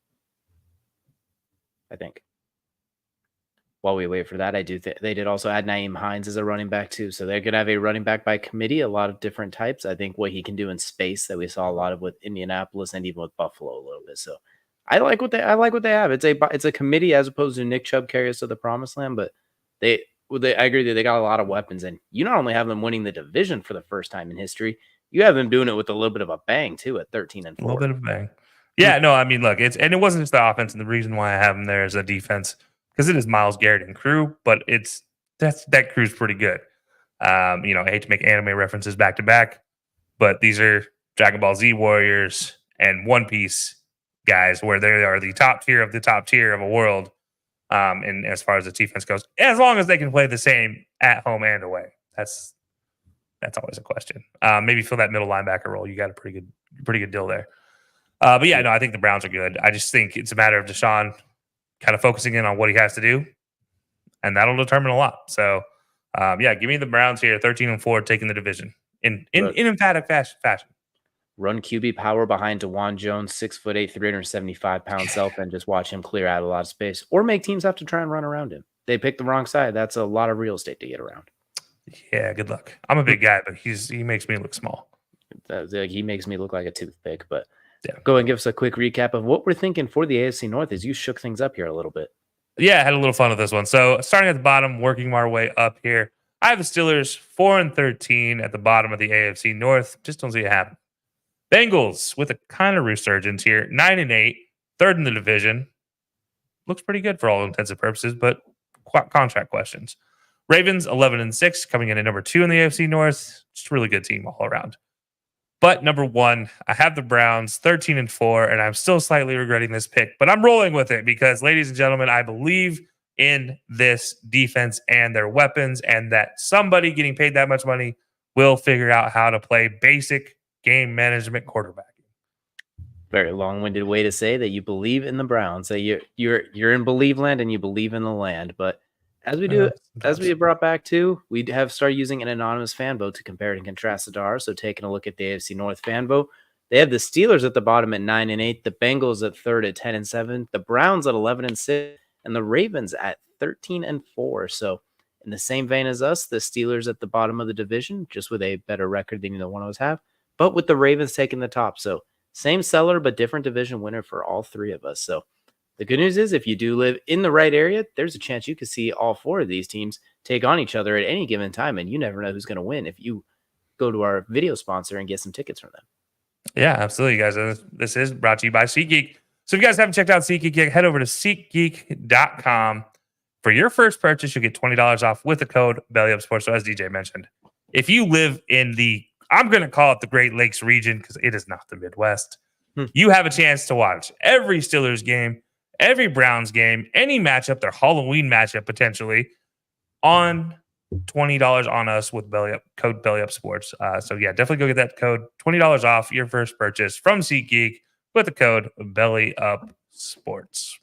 I think. While we wait for that, I do think they did also add Nyheim Hines as a running back too. So they're going to have a running back by committee, a lot of different types. I think what he can do in space that we saw a lot of with Indianapolis and even with Buffalo a little bit. So I like what they have. It's a committee as opposed to Nick Chubb carry us to the promised land, but I agree that they got a lot of weapons, and you not only have them winning the division for the first time in history, you have them doing it with a little bit of a bang too at 13 and A little 4. bit of a bang. Yeah, no, I mean, look, it wasn't just the offense, and the reason why I have them there is a defense because it is Myles Garrett and crew, but that crew's pretty good. I hate to make anime references back to back, but these are Dragon Ball Z warriors and One Piece guys, where they are the top tier of the top tier of a world. And as far as the defense goes, as long as they can play the same at home and away, that's always a question. Maybe fill that middle linebacker role. You got a pretty good deal there. But yeah, no, I think the Browns are good. I just think it's a matter of Deshaun kind of focusing in on what he has to do, and that'll determine a lot. So, yeah, give me the Browns here, 13 and 4, taking the division in emphatic fashion. Run QB power behind DeJuan Jones, 6'8", 375-pound self, and just watch him clear out a lot of space, or make teams have to try and run around him. They picked the wrong side. That's a lot of real estate to get around. Yeah, good luck. I'm a big guy, but he makes me look small. He makes me look like a toothpick. But yeah. Go and give us a quick recap of what we're thinking for the AFC North as you shook things up here a little bit. Yeah, I had a little fun with this one. So starting at the bottom, working my way up here. I have the Steelers 4-13 at the bottom of the AFC North. Just don't see it happen. Bengals with a kind of resurgence here, 9-8, third in the division. Looks pretty good for all intents and purposes, but contract questions. Ravens 11-6, coming in at number 2 in the AFC North. Just a really good team all around. But number 1, I have the Browns 13-4, and I'm still slightly regretting this pick, but I'm rolling with it because, ladies and gentlemen, I believe in this defense and their weapons, and that somebody getting paid that much money will figure out how to play basic game management quarterbacking. Very long-winded way to say that you believe in the Browns. That you're in believe land and you believe in the land. But as we brought back to, we have started using an anonymous fan vote to compare and contrast it to ours. So taking a look at the AFC North fan vote, they have the Steelers at the bottom at 9-8, the Bengals at third at 10-7, the Browns at 11-6, and the Ravens at 13-4. So in the same vein as us, the Steelers at the bottom of the division, just with a better record than either one of us have, but with the Ravens taking the top. So same seller, but different division winner for all three of us. So the good news is if you do live in the right area, there's a chance you could see all 4 of these teams take on each other at any given time, and you never know who's going to win if you go to our video sponsor and get some tickets from them. Yeah, absolutely, guys. This is brought to you by SeatGeek. So if you guys haven't checked out SeatGeek yet, head over to SeatGeek.com. For your first purchase, you'll get $20 off with the code BellyUpSports. So as DJ mentioned, if you live in I'm going to call it the Great Lakes region because it is not the Midwest. You have a chance to watch every Steelers game, every Browns game, any matchup, their Halloween matchup potentially, on $20 on us with code BellyUpSports. So yeah, definitely go get that code, $20 off your first purchase from SeatGeek with the code BellyUpSports.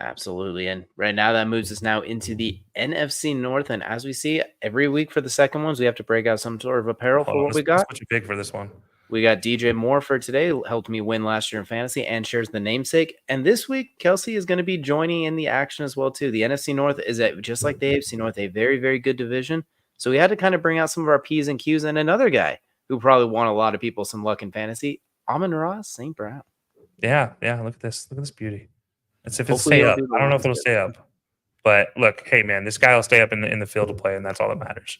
Absolutely. And right now that moves us now into the NFC North. And as we see every week for the second ones, we have to break out some sort of apparel for what we got. What's your pick for this one? We got DJ Moore for today, helped me win last year in fantasy and shares the namesake. And this week, Kelcey is going to be joining in the action as well, too. The NFC North is just like the AFC North, a very, very good division. So we had to kind of bring out some of our P's and Q's, and another guy who probably won a lot of people some luck in fantasy, Amon-Ra St. Brown. Yeah. Look at this. Look at this beauty. Let's see if it'll stay up. I don't know if it'll stay up. But look, hey, man, this guy will stay up in the field to play, and that's all that matters.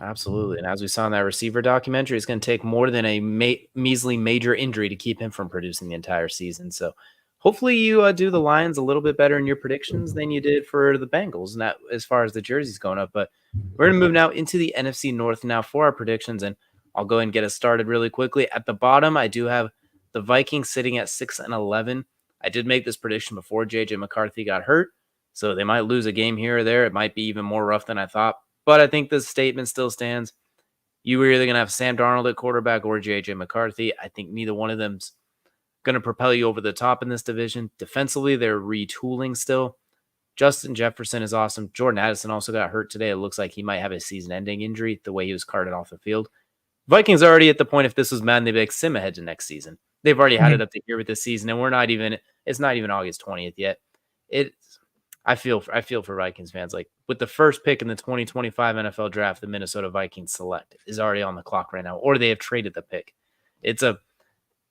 Absolutely. And as we saw in that receiver documentary, it's going to take more than a measly major injury to keep him from producing the entire season. So hopefully you do the Lions a little bit better in your predictions than you did for the Bengals, not as far as the jerseys going up. But we're going to move now into the NFC North now for our predictions, and I'll go ahead and get us started really quickly. At the bottom, I do have the Vikings sitting at 6-11. I did make this prediction before J.J. McCarthy got hurt, so they might lose a game here or there. It might be even more rough than I thought. But I think the statement still stands. You were either going to have Sam Darnold at quarterback or J.J. McCarthy. I think neither one of them's going to propel you over the top in this division. Defensively, they're retooling still. Justin Jefferson is awesome. Jordan Addison also got hurt today. It looks like he might have a season-ending injury, the way he was carted off the field. Vikings are already at the point, if this was Madden, they'd be like, sim ahead to next season. They've already had it up to here with this season, and it's not even August 20th yet. I feel for Vikings fans. Like, with the first pick in the 2025 NFL draft, the Minnesota Vikings select is already on the clock right now, or they have traded the pick. They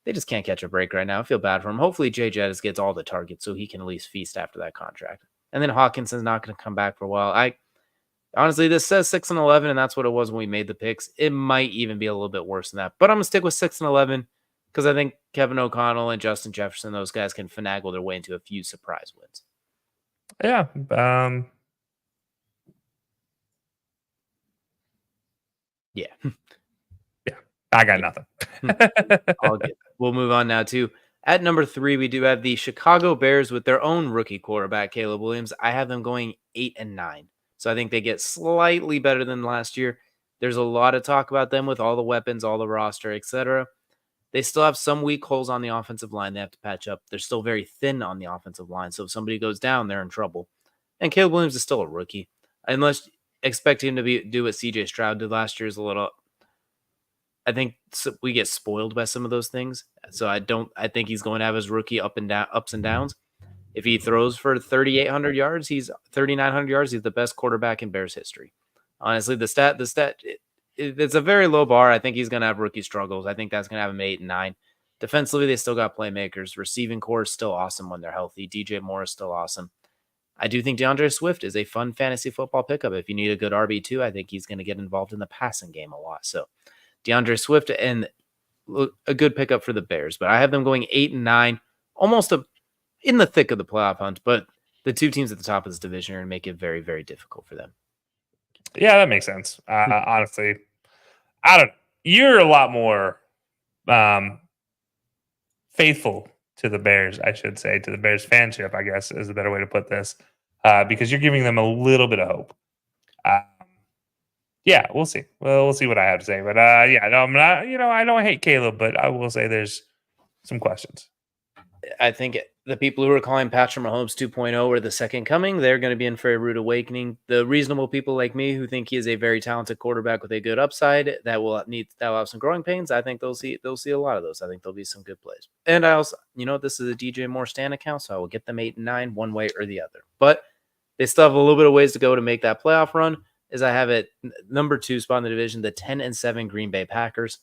just can't catch a break right now. I feel bad for him. Hopefully Jay Jettis gets all the targets so he can at least feast after that contract. And then Hawkinson's not going to come back for a while. Honestly, this says 6-11, and that's what it was when we made the picks. It might even be a little bit worse than that, but I'm gonna stick with 6-11 because I think Kevin O'Connell and Justin Jefferson, those guys can finagle their way into a few surprise wins. Yeah. Yeah, Yeah. I got yeah. nothing. All good. We'll move on now to at number 3. We do have the Chicago Bears with their own rookie quarterback, Caleb Williams. I have them going 8-9, so I think they get slightly better than last year. There's a lot of talk about them with all the weapons, all the roster, etc. They still have some weak holes on the offensive line they have to patch up. They're still very thin on the offensive line, so if somebody goes down, they're in trouble. And Caleb Williams is still a rookie, unless expect him to do what CJ Stroud did last year is a little. I think we get spoiled by some of those things. So I don't. I think he's going to have his rookie ups and downs. If he throws for 3,800 yards, he's 3,900 yards. He's the best quarterback in Bears history. Honestly, it's a very low bar. I think he's going to have rookie struggles. I think that's going to have him 8-9. Defensively, they still got playmakers. Receiving core is still awesome when they're healthy. DJ Moore is still awesome. I do think DeAndre Swift is a fun fantasy football pickup. If you need a good RB2, I think he's going to get involved in the passing game a lot. So DeAndre Swift and a good pickup for the Bears. But I have them going 8-9, almost in the thick of the playoff hunt. But the two teams at the top of this division are going to make it very, very difficult for them. Yeah, that makes sense. Honestly, I don't. You're a lot more faithful to the Bears, I should say, to the Bears fanship, I guess is a better way to put this, because you're giving them a little bit of hope. Yeah, we'll see. Well, we'll see what I have to say. But yeah, no, I'm not. I don't hate Caleb, but I will say there's some questions. I think the people who are calling Patrick Mahomes 2.0 or the second coming, they're going to be in for a rude awakening. The reasonable people like me who think he is a very talented quarterback with a good upside that will have some growing pains, I think they'll see a lot of those. I think there'll be some good plays. And I also, this is a DJ Moore Stan account, so I will get them 8-9 one way or the other. But they still have a little bit of ways to go to make that playoff run. As I have it number 2 spot in the division, the 10-7 Green Bay Packers.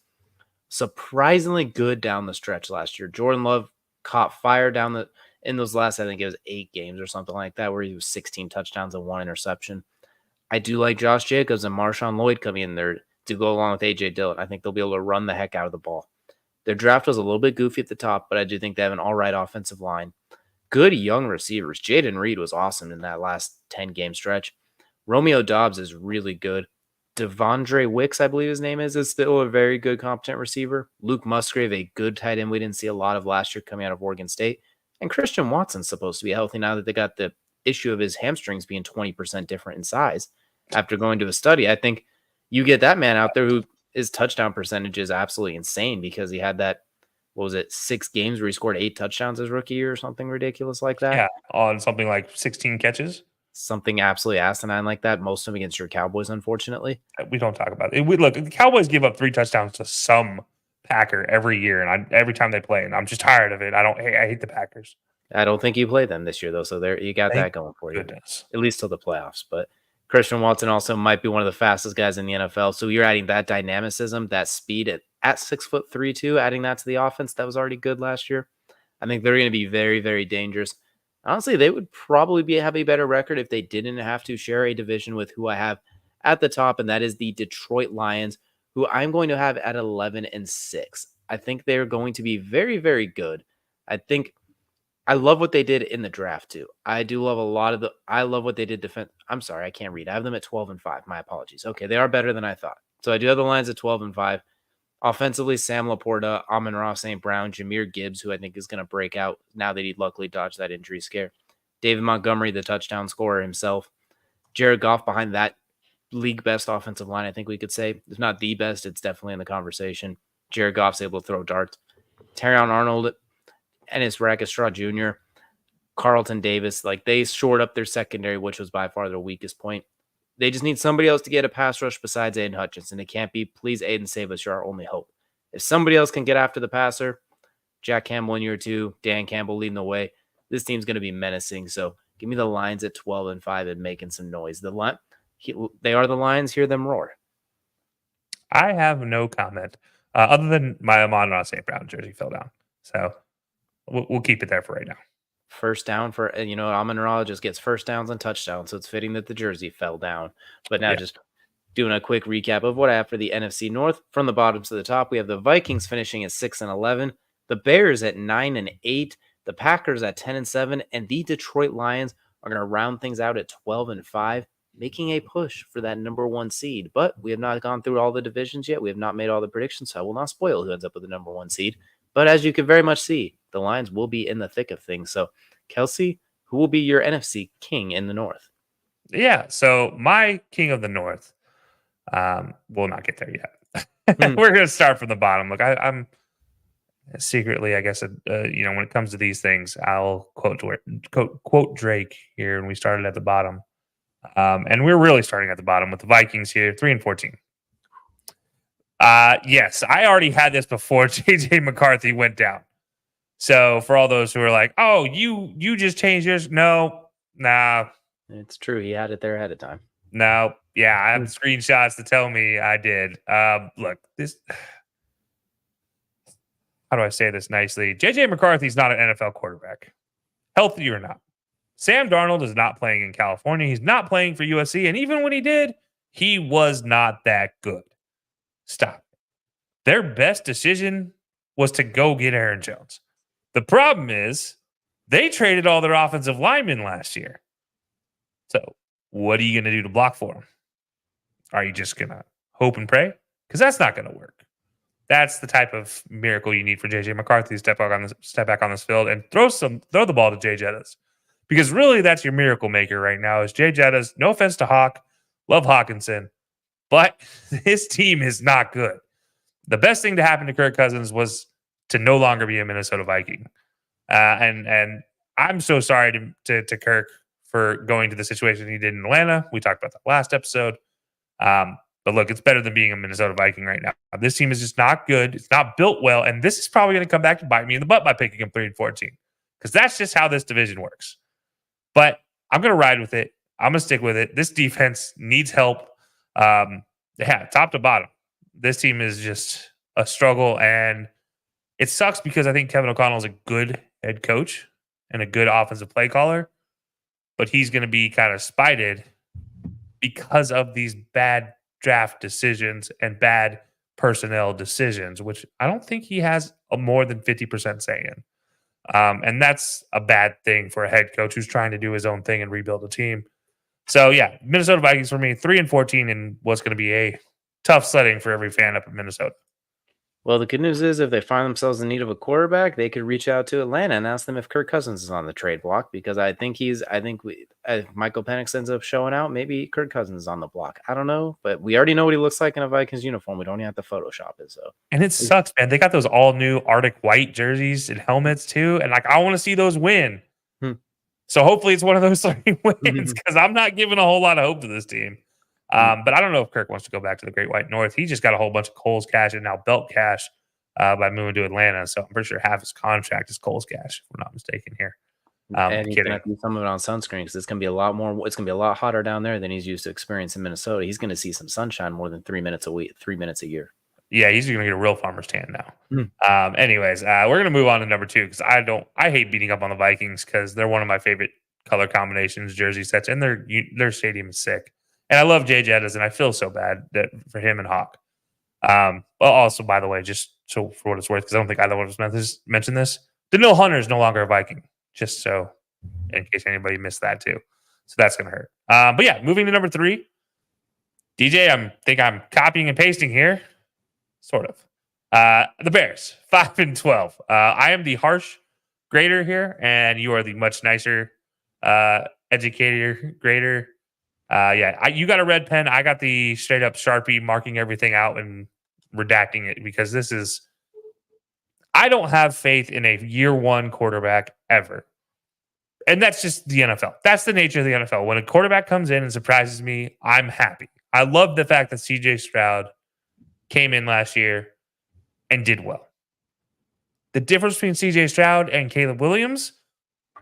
Surprisingly good down the stretch last year. Jordan Love caught fire in those last, I think it was 8 games or something like that, where he was 16 touchdowns and 1 interception. I do like Josh Jacobs and Marshawn Lloyd coming in there to go along with A.J. Dillon. I think they'll be able to run the heck out of the ball. Their draft was a little bit goofy at the top, but I do think they have an all right offensive line. Good young receivers. Jaden Reed was awesome in that last 10-game stretch. Romeo Doubs is really good. Devondre Wicks, I believe his name is still a very good, competent receiver. Luke Musgrave, a good tight end we didn't see a lot of last year coming out of Oregon State. And Christian Watson's supposed to be healthy now that they got the issue of his hamstrings being 20% different in size after going to a study. I think you get that man out there who his touchdown percentage is absolutely insane because he had that, 6 games where he scored 8 touchdowns his rookie year or something ridiculous like that? Yeah, on something like 16 catches. Something absolutely asinine like that. Most of them against your Cowboys, unfortunately. We don't talk about it. Look, the Cowboys give up 3 touchdowns to some Packer every year, and every time they play, and I'm just tired of it. I hate the Packers. I don't think you played them this year, though, so there you got that going for you. Goodness. At least till the playoffs. But Christian Watson also might be one of the fastest guys in the NFL. So you're adding that dynamicism, that speed at 6'3" too, adding that to the offense that was already good last year. I think they're going to be very, very dangerous. Honestly, they would probably have a better record if they didn't have to share a division with who I have at the top, and that is the Detroit Lions, who I'm going to have at 11-6. I think they're going to be very, very good. I love what they did in the draft too. I do love I love what they did I'm sorry, I can't read. I have them at 12-5. My apologies. Okay, they are better than I thought. So I do have the Lions at 12-5. Offensively, Sam Laporta, Amon-Ra St. Brown, Jahmyr Gibbs, who I think is going to break out now that he luckily dodged that injury scare. David Montgomery, the touchdown scorer himself. Jared Goff behind that league best offensive line, I think we could say. If not the best, it's definitely in the conversation. Jared Goff's able to throw darts. Terrion Arnold, Ennis Rakestraw Jr., Carlton Davis, they shored up their secondary, which was by far their weakest point. They just need somebody else to get a pass rush besides Aiden Hutchinson. It can't be, please, Aiden, save us. You're our only hope. If somebody else can get after the passer, Jack Campbell in year 2, Dan Campbell leading the way, this team's going to be menacing. So give me the Lions at 12-5 and making some noise. They are the Lions. Hear them roar. I have no comment other than my Amon-Ra St. Brown jersey fell down. So we'll keep it there for right now. first down for, Amon-Ra just gets first downs and touchdowns, so it's fitting that the jersey fell down. But now Yeah. just doing a quick recap of what I have for the NFC North. From the bottom to the top, we have the Vikings finishing at 6-11, the Bears at 9-8, the Packers at 10-7, and the Detroit Lions are going to round things out at 12-5, making a push for that number 1 seed. But we have not gone through all the divisions yet. We have not made all the predictions, so I will not spoil who ends up with the number 1 seed. But as you can very much see, the Lions will be in the thick of things. So, Kelcey, who will be your NFC king in the North? Yeah. So my king of the North, we'll not get there yet. We're going to start from the bottom. Look, I'm secretly, I guess, when it comes to these things, I'll quote Drake here when we started at the bottom. And we're really starting at the bottom with the Vikings here, 3-14. Yes, I already had this before JJ McCarthy went down. So for all those who are like, oh, you just changed yours. No, nah. It's true. He had it there ahead of time. No. Yeah, I have screenshots to tell me I did. Look, this. How do I say this nicely? JJ McCarthy's not an NFL quarterback, healthy or not. Sam Darnold is not playing in California. He's not playing for USC. And even when he did, he was not that good. Stop. Their best decision was to go get Aaron Jones. The problem is they traded all their offensive linemen last year. So what are you going to do to block for him? Are you just going to hope and pray? Because that's not going to work. That's the type of miracle you need for JJ McCarthy to step back on this field and throw the ball to Jay Jettas. Because really, that's your miracle maker right now is Jay Jettas. No offense to Hawk. Love Hawkinson. But his team is not good. The best thing to happen to Kirk Cousins was to no longer be a Minnesota Viking. And I'm so sorry to Kirk for going to the situation he did in Atlanta. We talked about that last episode. But look, it's better than being a Minnesota Viking right now. This team is just not good. It's not built well. And this is probably going to come back to bite me in the butt by picking them 3-14. Because that's just how this division works. But I'm going to ride with it. I'm going to stick with it. This defense needs help. Top to bottom. This team is just a struggle. And it sucks because I think Kevin O'Connell is a good head coach and a good offensive play caller. But he's going to be kind of spited because of these bad draft decisions and bad personnel decisions, which I don't think he has a more than 50% say in. And that's a bad thing for a head coach who's trying to do his own thing and rebuild a team. So, yeah, Minnesota Vikings for me, 3-14 in what's going to be a tough sledding for every fan up in Minnesota. Well, the good news is if they find themselves in need of a quarterback, they could reach out to Atlanta and ask them if Kirk Cousins is on the trade block because I think if Michael Penix ends up showing out, maybe Kirk Cousins is on the block. I don't know, but we already know what he looks like in a Vikings uniform. We don't even have to Photoshop it. So, and it sucks, man. They got those all new Arctic white jerseys and helmets too, and I want to see those win. So hopefully it's one of those 3 wins because I'm not giving a whole lot of hope to this team. But I don't know if Kirk wants to go back to the Great White North. He just got a whole bunch of Coles cash and now belt cash by moving to Atlanta. So I'm pretty sure half his contract is Coles cash, if we're not mistaken here. And he's going to have to do some of it on sunscreen because it's going to be a lot more. It's going to be a lot hotter down there than he's used to experience in Minnesota. He's going to see some sunshine more than 3 minutes a week, 3 minutes a year. Yeah, he's going to get a real farmer's tan now. Anyways, we're going to move on to number 2 because I hate beating up on the Vikings because they're one of my favorite color combinations, jersey sets, and their stadium is sick. And I love Jay Jettas, and I feel so bad for him and Hawk. Also, by the way, just so for what it's worth, because I don't think either one of us mentioned this, Daniil Hunter is no longer a Viking, just so in case anybody missed that too. So that's going to hurt. But yeah, moving to number 3. DJ, I think I'm copying and pasting here. Sort of. The Bears, 5-12. I am the harsh grader here, and you are the much nicer educator grader. You got a red pen. I got the straight up Sharpie marking everything out and redacting it because I don't have faith in a year 1 quarterback ever. And that's just the NFL. That's the nature of the NFL. When a quarterback comes in and surprises me, I'm happy. I love the fact that CJ Stroud came in last year and did well. The difference between CJ Stroud and Caleb Williams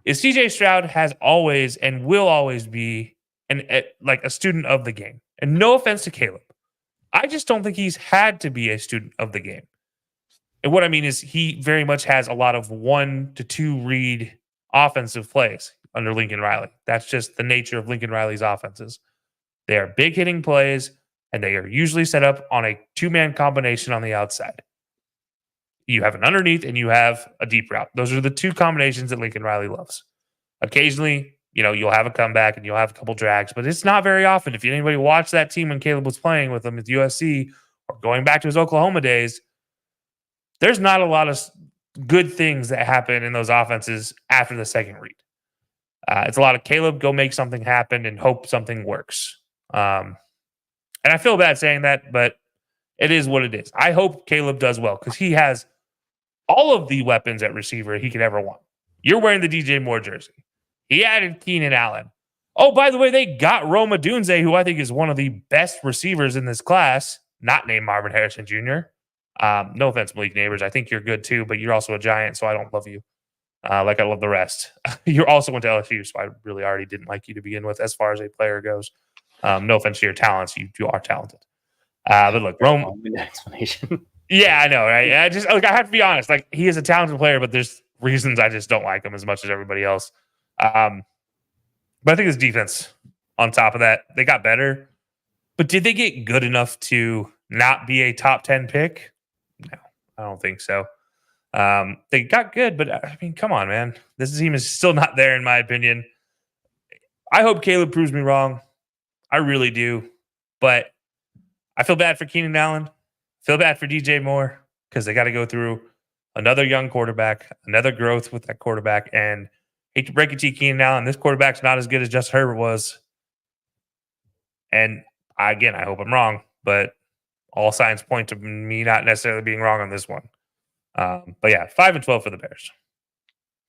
is CJ Stroud has always and will always be a student of the game. And no offense to Caleb. I just don't think he's had to be a student of the game. And what I mean is he very much has a lot of 1 to 2 read offensive plays under Lincoln Riley. That's just the nature of Lincoln Riley's offenses. They are big hitting plays, and they are usually set up on a two-man combination on the outside. You have an underneath and you have a deep route. Those are the two combinations that Lincoln Riley loves. Occasionally, you'll have a comeback and you'll have a couple drags, but it's not very often. If anybody watched that team when Caleb was playing with them at USC or going back to his Oklahoma days, there's not a lot of good things that happen in those offenses after the second read. It's a lot of Caleb, go make something happen and hope something works. And I feel bad saying that, but it is what it is. I hope Caleb does well because he has all of the weapons at receiver he could ever want. You're wearing the DJ Moore jersey. He added Keenan Allen. Oh, by the way, they got Rome Odunze, who I think is one of the best receivers in this class, not named Marvin Harrison Jr. No offense, Malik Neighbors. I think you're good too, but you're also a Giant, so I don't love you like I love the rest. You also went to LSU, so I really already didn't like you to begin with as far as a player goes. No offense to your talents. You are talented. But look, Rome. Explanation. Yeah, I know, right? I have to be honest. Like, he is a talented player, but there's reasons I just don't like him as much as everybody else. But I think his defense, on top of that, they got better. But did they get good enough to not be a top 10 pick? No, I don't think so. They got good, but I mean, come on, man. This team is still not there, in my opinion. I hope Caleb proves me wrong. I really do. But I feel bad for Keenan Allen. Feel bad for DJ Moore because they got to go through another young quarterback, another growth with that quarterback. And hate to break it to you, Keenan Allen, this quarterback's not as good as Justin Herbert was. And I hope I'm wrong, but all signs point to me not necessarily being wrong on this one. But yeah, 5-12 for the Bears.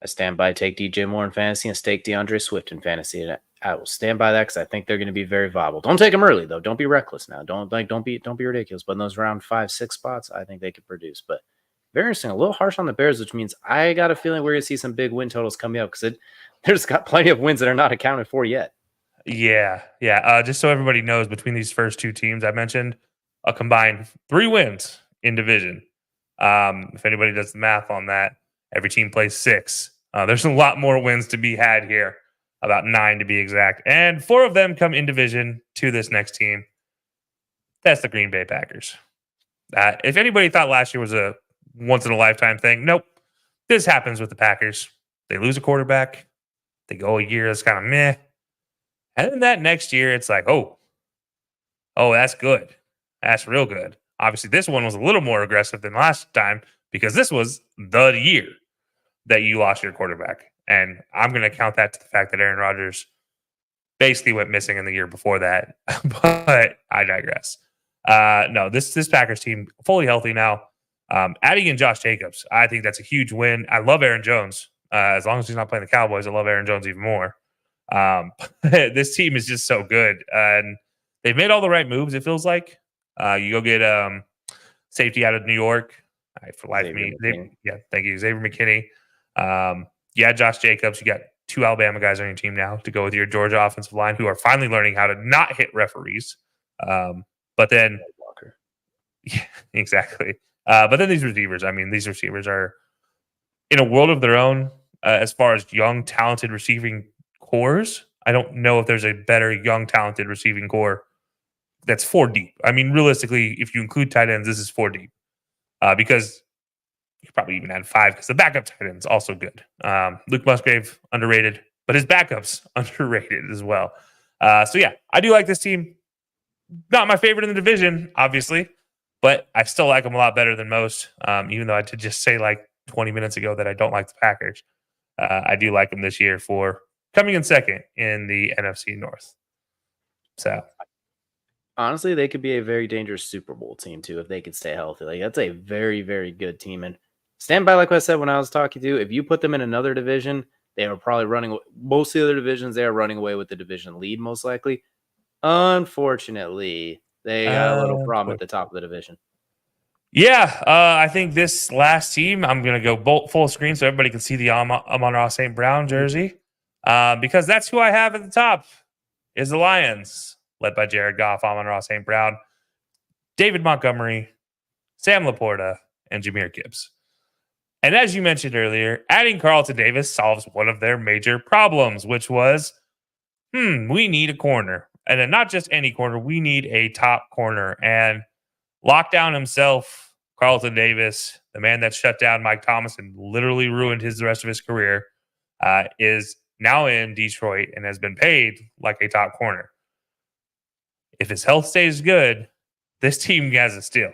I stand by take DJ Moore in fantasy and stake DeAndre Swift in fantasy. And I will stand by that because I think they're going to be very viable. Don't take them early though. Don't be reckless now. Don't be ridiculous. But in those round 5-6 spots, I think they could produce. But very interesting. A little harsh on the Bears, which means I got a feeling we're going to see some big win totals coming up because there's got plenty of wins that are not accounted for yet. Yeah. Just so everybody knows, between these first two teams I mentioned, a combined 3 wins in division. If anybody does the math on that, every team plays 6. There's a lot more wins to be had here, about 9 to be exact. And 4 of them come in division to this next team. That's the Green Bay Packers. If anybody thought last year was a once-in-a-lifetime thing, nope. This happens with the Packers. They lose a quarterback. They go a year that's kind of meh. And then that next year, it's like, oh, that's good. That's real good. Obviously, this one was a little more aggressive than last time because this was the year that you lost your quarterback. And I'm going to count that to the fact that Aaron Rodgers basically went missing in the year before that. But I digress. No, this Packers team, fully healthy now. Adding in Josh Jacobs, I think that's a huge win. I love Aaron Jones. As long as he's not playing the Cowboys, I love Aaron Jones even more. This team is just so good. And they've made all the right moves, it feels like. You go get safety out of New York. For life of me. Thank you. Xavier McKinney. Josh Jacobs. You got 2 Alabama guys on your team now to go with your Georgia offensive line who are finally learning how to not hit referees. But then Walker. Yeah, exactly. But then these receivers are in a world of their own as far as young, talented receiving cores. I don't know if there's a better young, talented receiving core that's 4 deep. I mean, realistically, if you include tight ends, this is 4 deep. Because you could probably even add 5 because the backup tight end's also good. Luke Musgrave, underrated, but his backup's underrated as well. I do like this team. Not my favorite in the division, obviously, but I still like them a lot better than most, even though I did just say like 20 minutes ago that I don't like the Packers. I do like them this year for coming in second in the NFC North. So honestly, they could be a very dangerous Super Bowl team too if they could stay healthy. Like, that's a very, very good team. And stand by, like I said when I was talking to you, if you put them in another division, they are probably running. Most of the other divisions, they are running away with the division lead, most likely. Unfortunately, they got a little problem at the top of the division. Yeah, I think this last team, I'm going to go full screen so everybody can see the Amon-Ra St. Brown jersey because that's who I have at the top is the Lions, led by Jared Goff, Amon-Ra St. Brown, David Montgomery, Sam Laporta, and Jahmyr Gibbs. And as you mentioned earlier, adding Carlton Davis solves one of their major problems, which was, we need a corner. And then not just any corner, we need a top corner. And lockdown himself, Carlton Davis, the man that shut down Mike Thomas and literally ruined the rest of his career, is now in Detroit and has been paid like a top corner. If his health stays good, this team has a steal.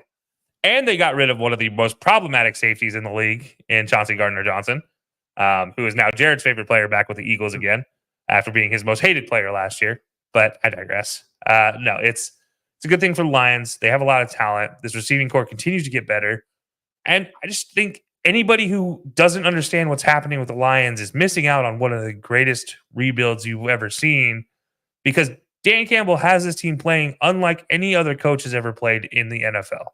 And they got rid of one of the most problematic safeties in the league in Chauncey Gardner-Johnson, who is now Jared's favorite player back with the Eagles again after being his most hated player last year. But I digress. No, it's a good thing for the Lions. They have a lot of talent. This receiving core continues to get better. And I just think anybody who doesn't understand what's happening with the Lions is missing out on one of the greatest rebuilds you've ever seen, because Dan Campbell has this team playing unlike any other coach has ever played in the NFL.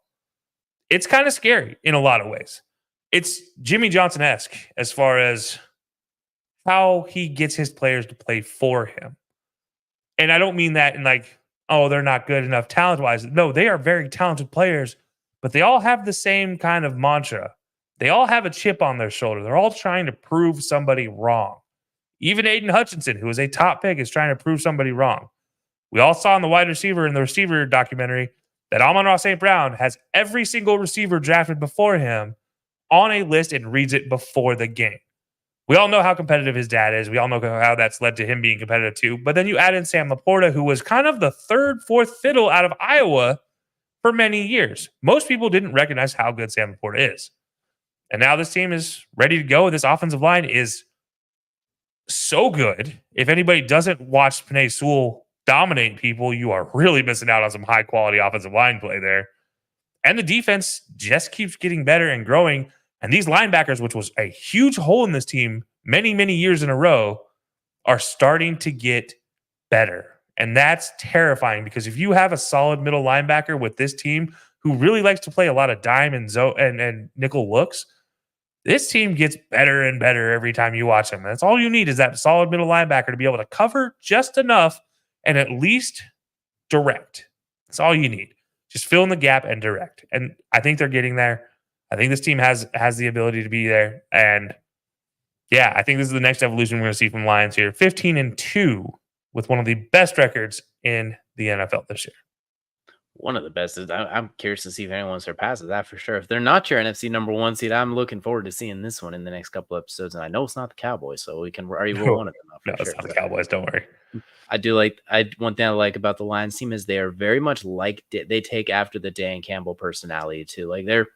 It's kind of scary in a lot of ways. It's Jimmy Johnson-esque as far as how he gets his players to play for him. And I don't mean that in like, oh, they're not good enough talent-wise. No, they are very talented players, but they all have the same kind of mantra. They all have a chip on their shoulder. They're all trying to prove somebody wrong. Even Aiden Hutchinson, who is a top pick, is trying to prove somebody wrong. We all saw in the wide receiver and the receiver documentary that Amon-Ra St. Brown has every single receiver drafted before him on a list and reads it before the game. We all know how competitive his dad is. We all know how that's led to him being competitive too. But then you add in Sam Laporta, who was kind of the third, fourth fiddle out of Iowa for many years. Most people didn't recognize how good Sam Laporta is. And now this team is ready to go. This offensive line is so good. If anybody doesn't watch Penei Sewell dominate people, you are really missing out on some high quality offensive line play there. And the defense just keeps getting better and growing. And these linebackers, which was a huge hole in this team many, many years in a row, are starting to get better. And that's terrifying, because if you have a solid middle linebacker with this team who really likes to play a lot of dime and nickel looks, this team gets better and better every time you watch them. That's all you need, is that solid middle linebacker to be able to cover just enough and at least direct. That's all you need. Just fill in the gap and direct. And I think they're getting there. I think this team has the ability to be there. And yeah, I think this is the next evolution we're going to see from Lions here. 15-2 with one of the best records in the NFL this year. One of the best. I'm curious to see if anyone surpasses that for sure. If they're not your NFC number one seed, I'm looking forward to seeing this one in the next couple episodes. And I know it's not the Cowboys, so we can already rule one of them out for no, sure. It's not the Cowboys. Don't worry. One thing I like about the Lions team is they are very much like they take after the Dan Campbell personality too. Like, they're,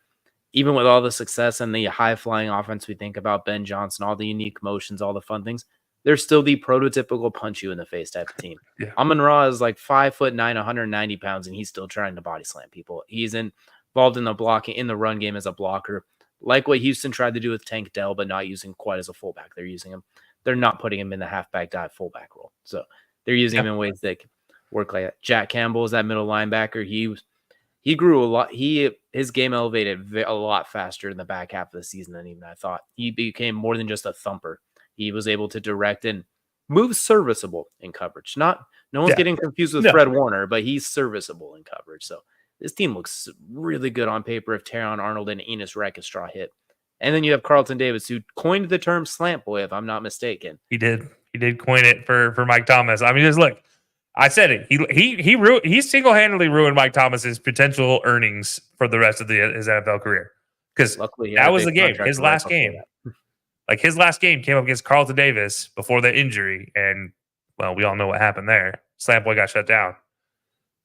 even with all the success and the high flying offense we think about, Ben Johnson, all the unique motions, all the fun things, they're still the prototypical punch you in the face type of team. Yeah. Amon-Ra is like 5'9", 190 pounds, and he's still trying to body slam people. He's involved in the blocking, in the run game as a blocker, like what Houston tried to do with Tank Dell, but not using quite as a fullback. They're not putting him in the halfback dive fullback role. So they're using him in ways that work like that. Jack Campbell is that middle linebacker. He grew a lot. His game elevated a lot faster in the back half of the season than even I thought. He became more than just a thumper. He was able to direct and move serviceable in coverage. No one's getting confused with Fred Warner, but he's serviceable in coverage. So this team looks really good on paper if Teron Arnold and Enos Rackstraw hit. And then you have Carlton Davis, who coined the term slant boy, if I'm not mistaken. He did coin it for Mike Thomas. I mean, just look, I said it. He single-handedly ruined Mike Thomas's potential earnings for the rest of his NFL career, because that was the game, his last game. Like, his last game came up against Carlton Davis before the injury, and well, we all know what happened there. Slant boy got shut down.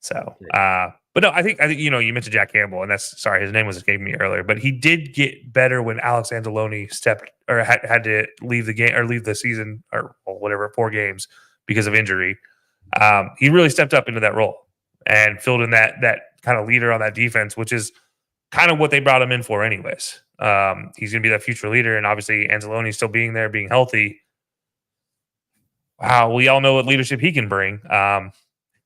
So, but no, I think you mentioned Jack Campbell, and his name was escaping me earlier, but he did get better when Alex Anzalone had to leave the game or leave the season or whatever 4 games because of injury. He really stepped up into that role and filled in that kind of leader on that defense, which is kind of what they brought him in for anyways. He's going to be that future leader, and obviously Anzalone still being there, being healthy. Wow, we all know what leadership he can bring.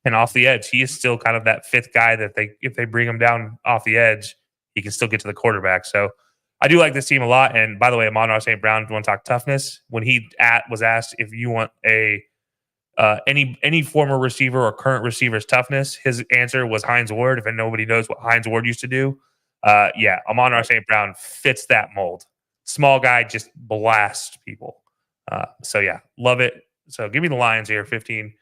And off the edge, he is still kind of that 5th guy that if they bring him down off the edge, he can still get to the quarterback. So I do like this team a lot. And by the way, Amon-Ra St. Brown, if you want to talk toughness, when he was asked if you want any former receiver or current receiver's toughness, his answer was Hines Ward. If nobody knows what Hines Ward used to do, Amon-Ra St. Brown fits that mold. small guy just blasts people. So yeah, love it. So give me the Lions here, 15-2.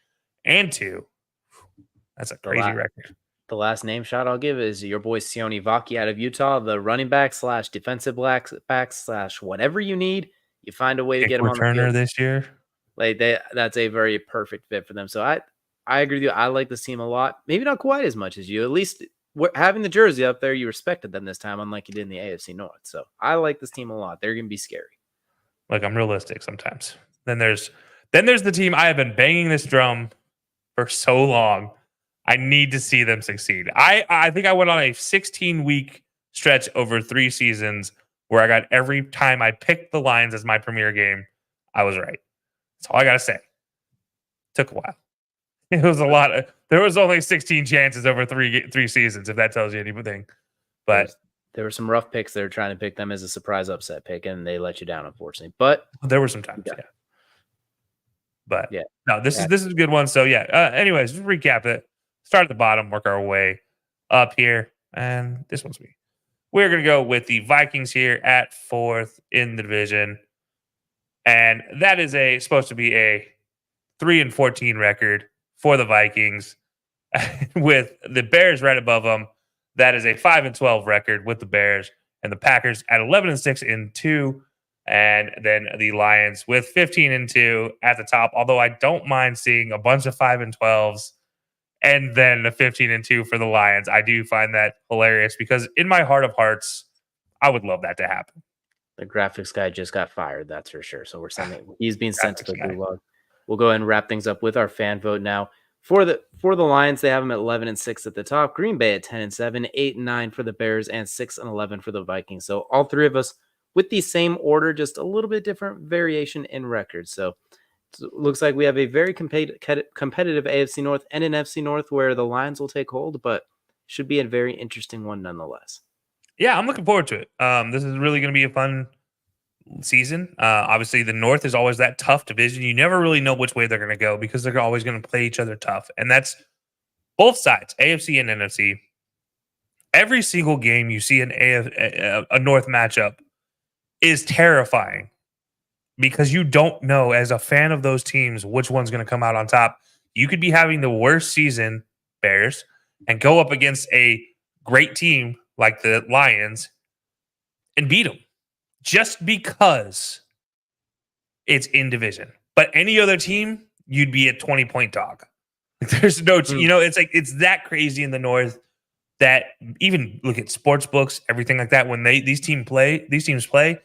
That's a crazy record. The last name shot I'll give is your boy Sione Vaki out of Utah, the running back / defensive back / whatever you need. You find a way to get him on the field this year. Like that's a very perfect fit for them. So I agree with you. I like this team a lot. Maybe not quite as much as you. At least having the jersey up there, you respected them this time, unlike you did in the AFC North. So I like this team a lot. They're gonna be scary. Like, I'm realistic sometimes. Then there's the team I have been banging this drum for so long. I need to see them succeed. I think I went on a 16-week stretch over 3 seasons where I got every time I picked the Lions as my premier game, I was right. That's all I got to say. Took a while. It was a lot. There was only 16 chances over three seasons, if that tells you anything. But there were some rough picks. They were trying to pick them as a surprise upset pick, and they let you down, unfortunately. But there were some times, yeah. But yeah, no, this is a good one. So yeah. Anyways, just recap it. Start at the bottom, work our way up here, and this one's me. We're gonna go with the Vikings here at 4th in the division, and that is supposed to be a 3-14 record for the Vikings, with the Bears right above them. That is a 5-12 record with the Bears, and the Packers at 11-6-2, and then the Lions with 15-2 at the top. Although I don't mind seeing a bunch of 5-12s and then the 15-2 for the Lions. I do find that hilarious because in my heart of hearts, I would love that to happen. The graphics guy just got fired, that's for sure. So he's being sent to the gulag. We'll go ahead and wrap things up with our fan vote now. For the Lions, they have them at 11-6 at the top. Green Bay at 10-7, 8-9 for the Bears, and 6-11 for the Vikings. So all three of us with the same order, just a little bit different variation in records. So it looks like we have a very competitive AFC North and an NFC North where the Lions will take hold, but should be a very interesting one nonetheless. Yeah, I'm looking forward to it. This is really going to be a fun season. Obviously, the North is always that tough division. You never really know which way they're going to go because they're always going to play each other tough. And that's both sides, AFC and NFC. Every single game you see a North matchup is terrifying because you don't know, as a fan of those teams, which one's going to come out on top. You could be having the worst season, Bears, and go up against a great team like the Lions and beat them just because it's in division. But any other team, you'd be a 20-point dog. There's no, it's that crazy in the North that even look at sports books, everything like that. When these teams play,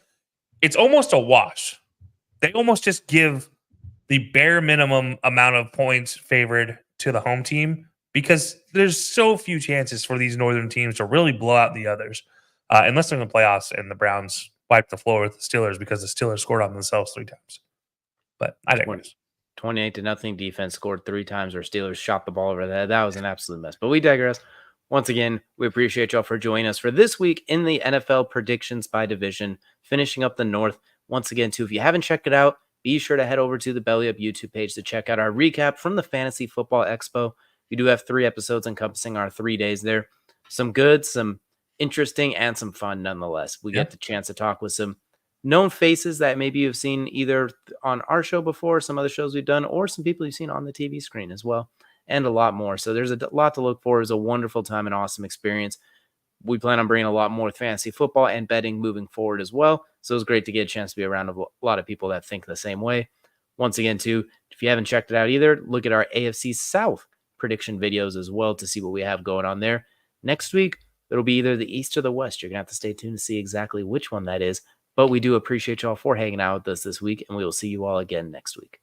it's almost a wash. They almost just give the bare minimum amount of points favored to the home team because there's so few chances for these northern teams to really blow out the others, unless they're in the playoffs and the Browns wipe the floor with the Steelers because the Steelers scored on themselves 3 times. But I digress. 28-0 defense scored 3 times. Our Steelers shot the ball over there. That was an absolute mess. But we digress. Once again, we appreciate y'all for joining us for this week in the NFL predictions by division, finishing up the North. Once again, too, if you haven't checked it out, be sure to head over to the Belly Up YouTube page to check out our recap from the Fantasy Football Expo. We do have 3 episodes encompassing our 3 days there. Some good, some interesting, and some fun nonetheless. We get the chance to talk with some known faces that maybe you've seen either on our show before, some other shows we've done, or some people you've seen on the TV screen as well, and a lot more. So there's a lot to look for. It was a wonderful time and awesome experience. We plan on bringing a lot more with fantasy football and betting moving forward as well. So it was great to get a chance to be around a lot of people that think the same way. Once again, too, if you haven't checked it out either, look at our AFC South prediction videos as well to see what we have going on there. Next week, it'll be either the East or the West. You're going to have to stay tuned to see exactly which one that is. But we do appreciate y'all for hanging out with us this week, and we will see you all again next week.